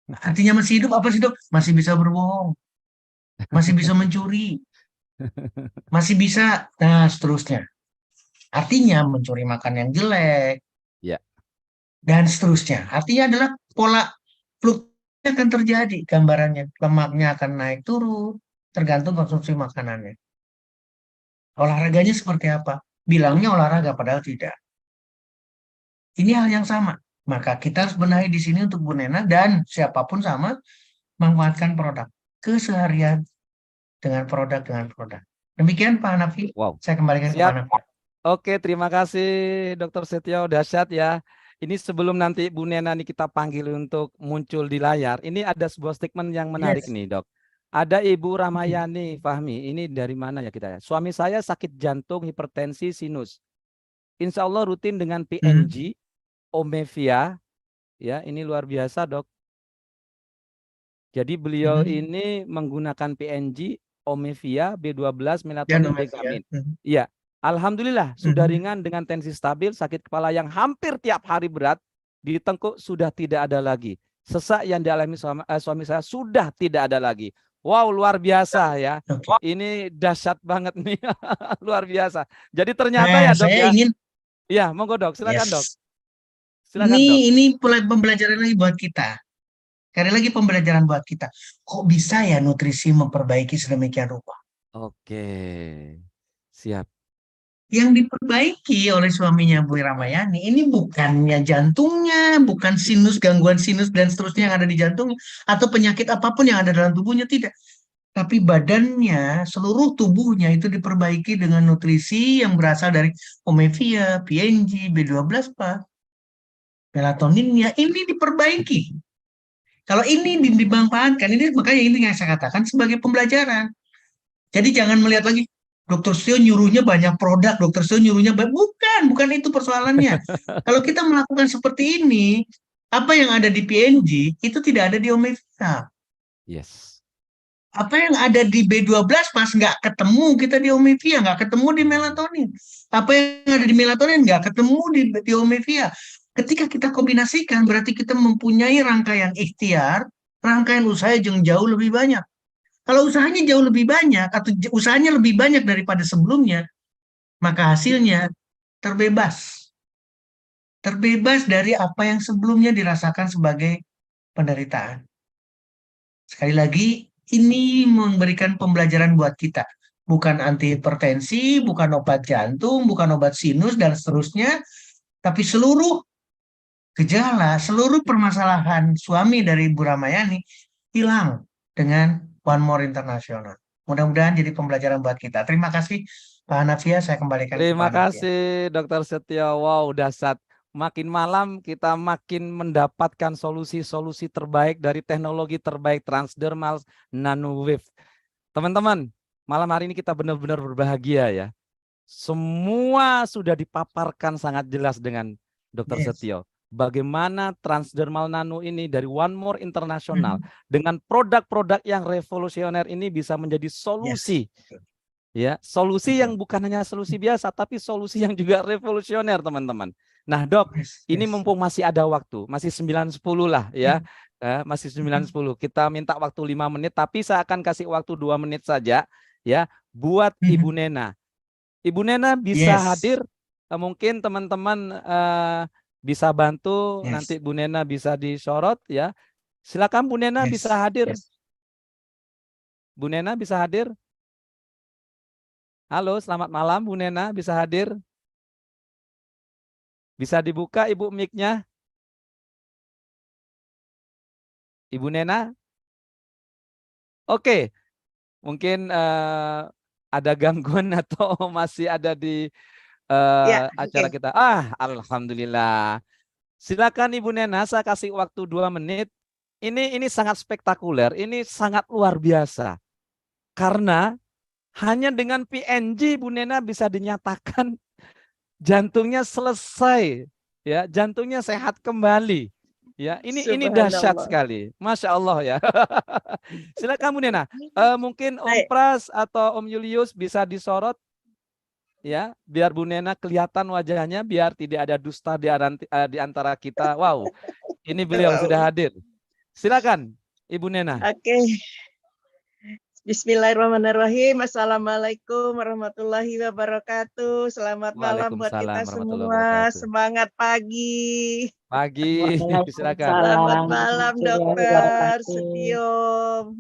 Nah, artinya masih hidup apa sih dok? Masih bisa berbohong, masih bisa mencuri, masih bisa, nah seterusnya. Artinya mencuri makan yang jelek, Ya. dan seterusnya. Artinya adalah pola fluktuasi akan terjadi gambarannya. Lemaknya akan naik turun, tergantung konsumsi makanannya. Olahraganya seperti apa? Bilangnya olahraga, padahal tidak. Ini hal yang sama. Maka kita harus benahi di sini untuk Bu Nena dan siapapun sama, manfaatkan produk keseharian dengan produk. Demikian Pak Hanafi, Wow. saya kembalikan ke Pak Siap. Hanafi. Oke, terima kasih Dr. Setio, dahsyat ya. Ini sebelum nanti Bu Nena nih kita panggil untuk muncul di layar, ini ada sebuah statement yang menarik Yes. nih dok. Ada Ibu Ramayani Fahmi, ini dari mana ya kita ya? Suami saya sakit jantung, hipertensi, sinus. Insya Allah rutin dengan PNG, Omevia, ya ini luar biasa dok. Jadi beliau ini menggunakan PNG, Omevia, B12, Dan melatonin, Omevia. Begamin. Iya. Alhamdulillah sudah ringan dengan tensi stabil, sakit kepala yang hampir tiap hari berat, di tengkuk sudah tidak ada lagi. Sesak yang dialami suami saya sudah tidak ada lagi. Wow, luar biasa ya. Oke. Ini dahsyat banget nih. Luar biasa. Jadi ternyata ya dok Saya ya. ingin, Iya, monggo dok, silakan dok. yes. Silakan dok. Ini pembelajaran lagi buat kita. Sekali lagi pembelajaran buat kita. Kok bisa ya nutrisi memperbaiki sedemikian rupa? Oke. Siap. Yang diperbaiki oleh suaminya Bu Ramayani ini bukannya jantungnya, bukan sinus, gangguan sinus dan seterusnya yang ada di jantungnya, atau penyakit apapun yang ada dalam tubuhnya, tidak. Tapi badannya, seluruh tubuhnya itu diperbaiki dengan nutrisi yang berasal dari Omevia, PNG, B12, Pak. Melatoninnya ini diperbaiki. Kalau ini dimanfaatkan, ini makanya ini yang saya katakan sebagai pembelajaran. Jadi jangan melihat lagi, Dokter Stio nyuruhnya banyak produk, Dokter Stio nyuruhnya banyak. Bukan itu persoalannya. Kalau kita melakukan seperti ini, apa yang ada di PNG itu tidak ada di Omevia. Yes. Apa yang ada di B12 pas nggak ketemu kita di Omevia, nggak ketemu di melatonin. Apa yang ada di melatonin nggak ketemu di Omevia. Ketika kita kombinasikan, berarti kita mempunyai rangkaian ikhtiar, rangkaian usaha yang jauh lebih banyak. Kalau usahanya jauh lebih banyak atau usahanya lebih banyak daripada sebelumnya, maka hasilnya terbebas. Terbebas dari apa yang sebelumnya dirasakan sebagai penderitaan. Sekali lagi, ini memberikan pembelajaran buat kita. Bukan anti hipertensi, bukan obat jantung, bukan obat sinus, dan seterusnya. Tapi seluruh gejala, seluruh permasalahan suami dari Bu Ramayani hilang dengan One More International. Mudah-mudahan jadi pembelajaran buat kita. Terima kasih Pak Hanafia, saya kembalikan ke Pak Terima Hanafia. kasih Dr. Setio. Wow, dahsyat. Makin malam kita makin mendapatkan solusi-solusi terbaik dari teknologi terbaik transdermal nanowave. Teman-teman, malam hari ini kita benar-benar berbahagia ya. Semua sudah dipaparkan sangat jelas dengan Dr. Yes. Setio. Bagaimana transdermal nano ini dari One More International dengan produk-produk yang revolusioner ini bisa menjadi solusi. Ya, solusi yang bukan hanya solusi biasa, tapi solusi yang juga revolusioner, teman-teman. Nah, Dok, ini mumpung masih ada waktu, masih 9.10 lah ya. Masih 9.10. Kita minta waktu 5 menit, tapi saya akan kasih waktu 2 menit saja ya buat Ibu Nena. Ibu Nena bisa hadir, mungkin teman-teman bisa bantu, nanti Bu Nena bisa disorot ya. Silakan Bu Nena bisa hadir. Bu Nena bisa hadir? Halo, selamat malam Bu Nena, bisa hadir? Bisa dibuka Ibu mic-nya? Ibu Nena? Oke, mungkin ada gangguan atau masih ada di acara kita. Alhamdulillah. Silakan Ibu Nena, saya kasih waktu 2 menit. Ini sangat spektakuler, ini sangat luar biasa. Karena Hanya dengan PNG Bu Nena bisa dinyatakan jantungnya selesai, ya, jantungnya sehat kembali. Ya, ini dahsyat Subhanallah. sekali. Masya Allah ya. Silakan Bu Nena. Mungkin Om Baik. Pras atau Om Julius bisa disorot ya, biar Bu Nena kelihatan wajahnya, biar tidak ada dusta di antara kita. Wow, ini beliau Wow. sudah hadir. Silakan Ibu Nena. Oke. Bismillahirrahmanirrahim. Assalamualaikum warahmatullahi wabarakatuh. Selamat malam buat Waalaikumsalam kita warahmatullahi semua. wabarakatuh. Semangat pagi. Pagi, silakan. Selamat malam Dokter wabarakatuh. Setio,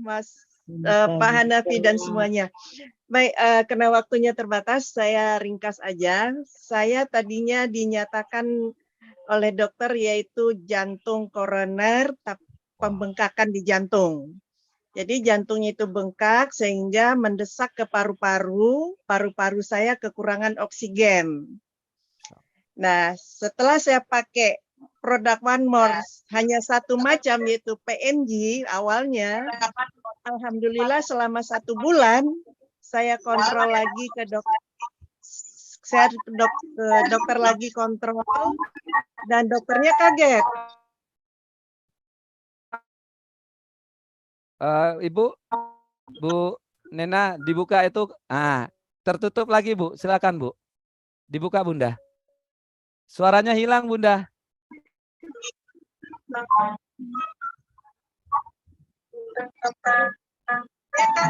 Mas Pak Hanafi dan semuanya. Baik, karena waktunya terbatas, saya ringkas aja. Saya tadinya dinyatakan oleh dokter yaitu jantung koroner, pembengkakan di jantung. Jadi jantungnya itu bengkak sehingga mendesak ke paru-paru, paru-paru saya kekurangan oksigen. Nah, setelah saya pakai produk One More hanya satu macam yaitu PNG awalnya, alhamdulillah selama 1 bulan saya kontrol lagi ke dokter. Saya dokter lagi kontrol dan dokternya kaget. Ibu, Bu Nena, dibuka itu, tertutup lagi Bu, silakan Bu. Dibuka Bunda. Suaranya hilang Bunda.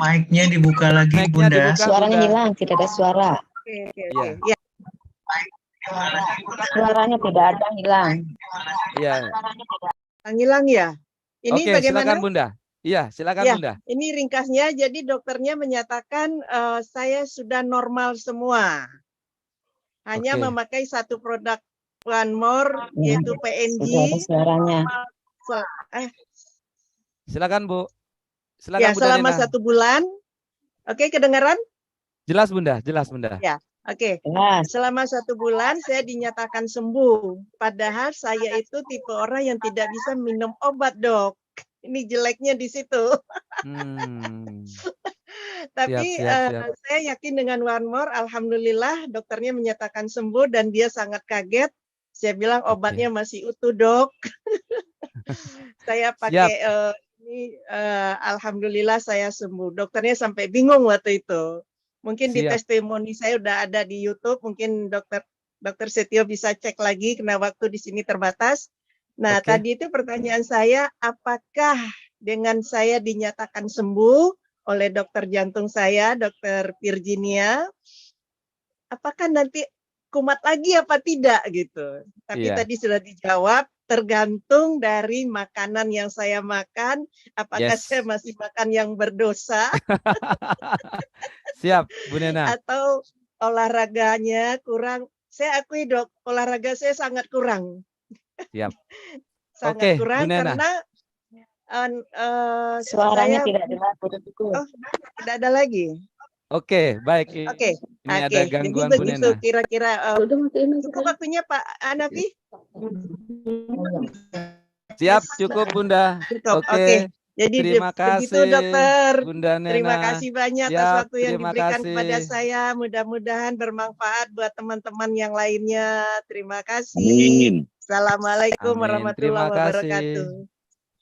Mic-nya dibuka lagi, Mic-nya Bunda. dibuka, Suaranya Bunda. hilang, tidak ada suara. Oke. Iya. Ya, Suaranya tidak ada, hilang. Iya. hilang ya. Ini Oke, bagaimana? silakan Bunda. Iya, silakan Ya, Bunda. ini ringkasnya. Jadi dokternya menyatakan saya sudah normal semua. Hanya Oke. memakai satu produk One More Ya, yaitu PNG. Tidak ada suaranya. Silakan Bu. Silakan Ya, Bunda selama Nena. 1 bulan. Oke, kedengaran? Jelas Bunda, jelas Bunda. Ya, oke. Jelas. Selama 1 bulan saya dinyatakan sembuh. Padahal saya itu tipe orang yang tidak bisa minum obat, Dok. Ini jeleknya di situ. Tapi Siap. saya yakin dengan One More, alhamdulillah dokternya menyatakan sembuh dan dia sangat kaget. Saya bilang obatnya masih utuh, Dok. Saya pakai alhamdulillah saya sembuh. Dokternya sampai bingung waktu itu. Mungkin di Siap. testimoni saya udah ada di YouTube, mungkin dokter Setio bisa cek lagi karena waktu di sini terbatas. Nah, Oke. tadi itu pertanyaan saya, apakah dengan saya dinyatakan sembuh oleh dokter jantung saya, dokter Virginia, apakah nanti kumat lagi apa tidak gitu. Tapi Iya. tadi sudah dijawab, tergantung dari makanan yang saya makan, apakah Yes. saya masih makan yang berdosa Siap, Bu Nena. atau olahraganya kurang. Saya akui, Dok, olahraga saya sangat kurang. Siap. Sangat Oke, kurang Bu Nena. karena Suaranya saya tidak jelas. Putus-putus. tidak ada lagi. Oke, baik. Oke. Ini ada Jadi gangguan Bu begitu Nena. kira-kira. Cukup waktunya Pak Hanafi? Siap, cukup Bunda. Cukup. Oke. Oke. Jadi Terima begitu kasih dokter. Bunda Nena. Terima kasih banyak atas Siap, waktu yang terima diberikan kasih. kepada saya. Mudah-mudahan bermanfaat buat teman-teman yang lainnya. Terima kasih. Amin. Assalamualaikum Amin. warahmatullahi Terima kasih. wabarakatuh.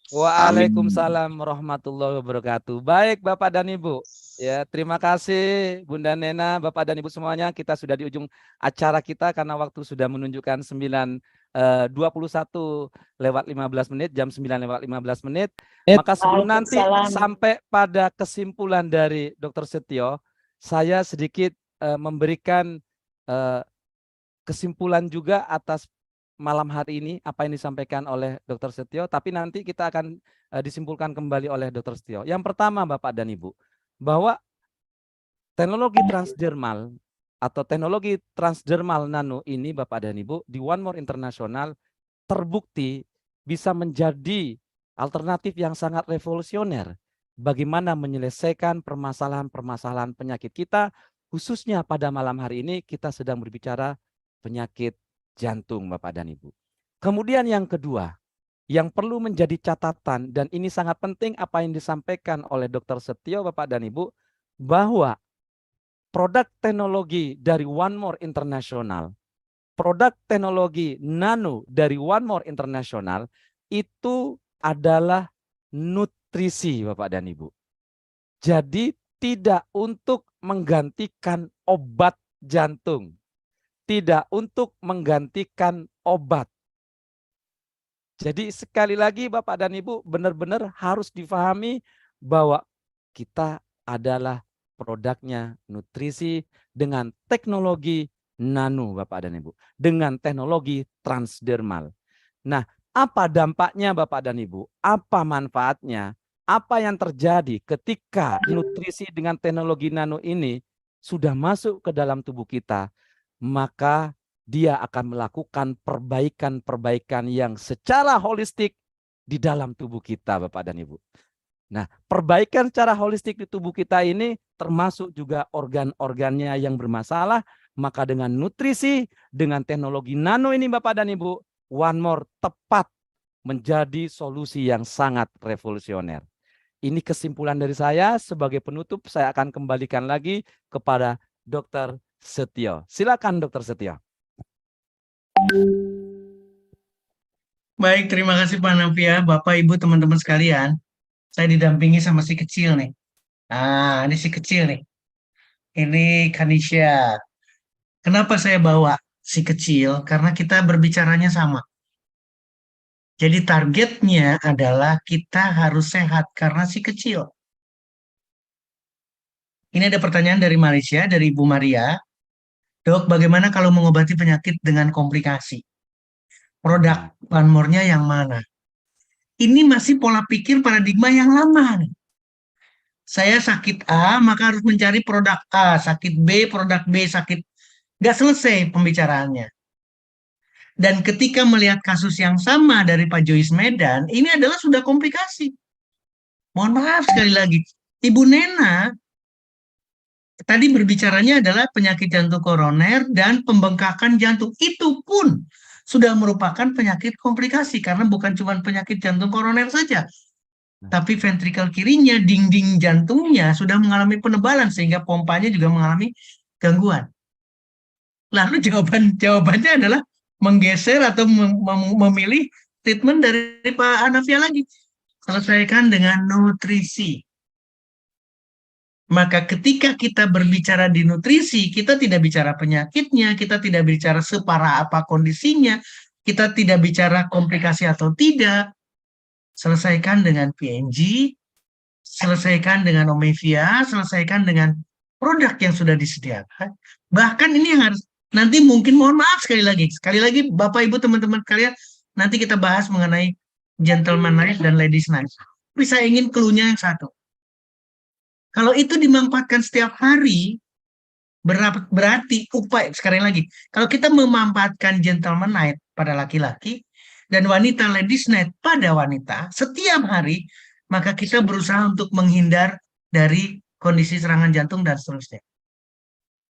Waalaikumsalam warahmatullahi wabarakatuh. Baik Bapak dan Ibu. Ya, terima kasih Bunda Nena, Bapak dan Ibu semuanya. Kita sudah di ujung acara kita karena waktu sudah menunjukkan 9:21 jam 9:15. Maka sebelum nanti Waalaikumsalam. sampai pada kesimpulan dari Dr. Setio, saya sedikit memberikan kesimpulan juga atas malam hari ini apa yang disampaikan oleh Dr. Setio, tapi nanti kita akan disimpulkan kembali oleh Dr. Setio. Yang pertama Bapak dan Ibu, bahwa teknologi transdermal atau teknologi transdermal nano ini Bapak dan Ibu di One More International terbukti bisa menjadi alternatif yang sangat revolusioner bagaimana menyelesaikan permasalahan-permasalahan penyakit kita, khususnya pada malam hari ini kita sedang berbicara penyakit jantung Bapak dan Ibu. Kemudian yang kedua, yang perlu menjadi catatan dan ini sangat penting apa yang disampaikan oleh Dr. Setio Bapak dan Ibu, bahwa produk teknologi dari One More International, produk teknologi nano dari One More International itu adalah nutrisi, Bapak dan Ibu. Jadi tidak untuk menggantikan obat jantung, tidak untuk menggantikan obat. Jadi sekali lagi Bapak dan Ibu benar-benar harus difahami bahwa kita adalah produknya nutrisi dengan teknologi nano Bapak dan Ibu. Dengan teknologi transdermal. Nah, apa dampaknya Bapak dan Ibu? Apa manfaatnya? Apa yang terjadi ketika nutrisi dengan teknologi nano ini sudah masuk ke dalam tubuh kita? Maka dia akan melakukan perbaikan-perbaikan yang secara holistik di dalam tubuh kita, Bapak dan Ibu. Nah, perbaikan secara holistik di tubuh kita ini termasuk juga organ-organnya yang bermasalah. Maka dengan nutrisi, dengan teknologi nano ini Bapak dan Ibu, One More tepat menjadi solusi yang sangat revolusioner. Ini kesimpulan dari saya. Sebagai penutup, saya akan kembalikan lagi kepada Dr. Setio. Silakan Dr. Setio. Baik, terima kasih Pak Navia, Bapak, Ibu, teman-teman sekalian. Saya didampingi sama si kecil nih. Nah, ini si kecil nih. Ini Kanisha. Kenapa saya bawa si kecil? Karena kita berbicaranya sama. Jadi targetnya adalah kita harus sehat karena si kecil. Ini ada pertanyaan dari Malaysia, dari Ibu Maria. Dok, bagaimana kalau mengobati penyakit dengan komplikasi? Produk One More-nya yang mana? Ini masih pola pikir paradigma yang lama nih. Saya sakit A, maka harus mencari produk A. Sakit B, produk B. Sakit... Nggak selesai pembicaraannya. Dan ketika melihat kasus yang sama dari Pak Joyce Medan, ini adalah sudah komplikasi. Mohon maaf sekali lagi. Ibu Nena tadi berbicaranya adalah penyakit jantung koroner dan pembengkakan jantung. Itu pun sudah merupakan penyakit komplikasi karena bukan cuma penyakit jantung koroner saja. Tapi ventrikel kirinya, dinding jantungnya sudah mengalami penebalan sehingga pompanya juga mengalami gangguan. Lalu jawabannya adalah menggeser atau memilih treatment dari Pak Hanafia lagi. Selesaikan dengan nutrisi. Maka ketika kita berbicara di nutrisi, kita tidak bicara penyakitnya, kita tidak bicara separah apa kondisinya, kita tidak bicara komplikasi atau tidak. Selesaikan dengan PNG, selesaikan dengan Omevia, selesaikan dengan produk yang sudah disediakan. Bahkan ini yang harus, nanti mungkin mohon maaf sekali lagi Bapak Ibu teman-teman kalian, nanti kita bahas mengenai gentleman night dan ladies night. Tapi saya ingin clue-nya yang satu. Kalau itu dimanfaatkan setiap hari, berarti upaya, sekali lagi, kalau kita memanfaatkan gentleman night pada laki-laki dan wanita ladies night pada wanita setiap hari, maka kita berusaha untuk menghindar dari kondisi serangan jantung dan seterusnya.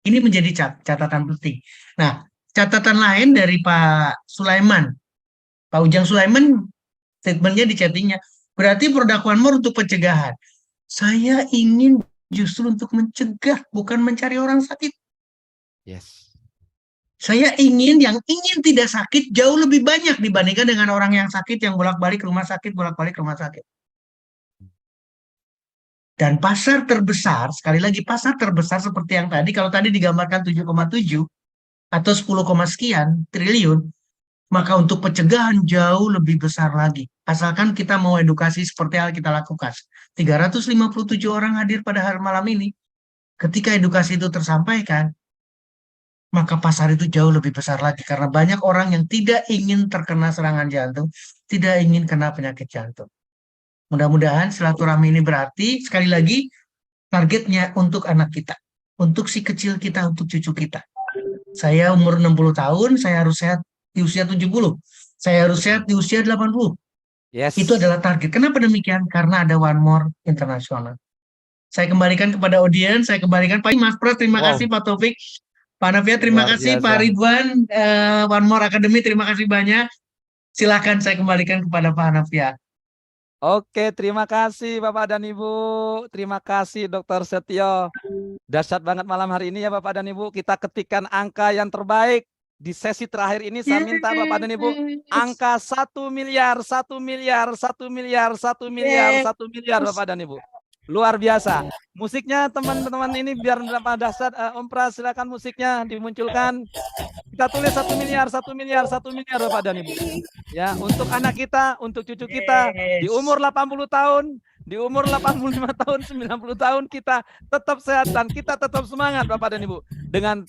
Ini menjadi catatan penting. Nah, catatan lain dari Pak Sulaiman, Pak Ujang Sulaiman, statementnya di chattingnya, berarti produk One More untuk pencegahan. Saya ingin justru untuk mencegah, bukan mencari orang sakit. Yes. Saya ingin yang ingin tidak sakit jauh lebih banyak dibandingkan dengan orang yang sakit yang bolak-balik rumah sakit, bolak-balik rumah sakit. Dan pasar terbesar, sekali lagi pasar terbesar seperti yang tadi, kalau tadi digambarkan 7,7 atau 10, sekian triliun, maka untuk pencegahan jauh lebih besar lagi. Asalkan kita mau edukasi seperti yang kita lakukan. 357 orang hadir pada hari malam ini. Ketika edukasi itu tersampaikan, maka pasar itu jauh lebih besar lagi. Karena banyak orang yang tidak ingin terkena serangan jantung, tidak ingin kena penyakit jantung. Mudah-mudahan silaturahmi ini berarti, sekali lagi, targetnya untuk anak kita. Untuk si kecil kita, untuk cucu kita. Saya umur 60 tahun, saya harus sehat di usia 70. Saya harus sehat di usia 80. Yes. Itu adalah target. Kenapa demikian? Karena ada One More International. Saya kembalikan kepada audiens, saya kembalikan Pak Mas Pras, terima kasih Pak Taufik. Pak Navia, terima Luar kasih. biasa. Pak Ridwan, One More Academy, terima kasih banyak. Silakan saya kembalikan kepada Pak Navia. Oke, terima kasih Bapak dan Ibu. Terima kasih Dr. Setio. Dahsyat banget malam hari ini ya Bapak dan Ibu. Kita ketikkan angka yang terbaik. Di sesi terakhir ini saya minta Bapak dan Ibu angka 1 miliar, 1 miliar, 1 miliar, 1 miliar, 1 miliar Bapak dan Ibu. Luar biasa. Musiknya teman-teman ini biar Bapak dahsyat. Om Pras silakan musiknya dimunculkan. Kita tulis 1 miliar, 1 miliar, 1 miliar Bapak dan Ibu. Ya, untuk anak kita, untuk cucu kita di umur 80 tahun, di umur 85 tahun, 90 tahun kita tetap sehat dan kita tetap semangat Bapak dan Ibu dengan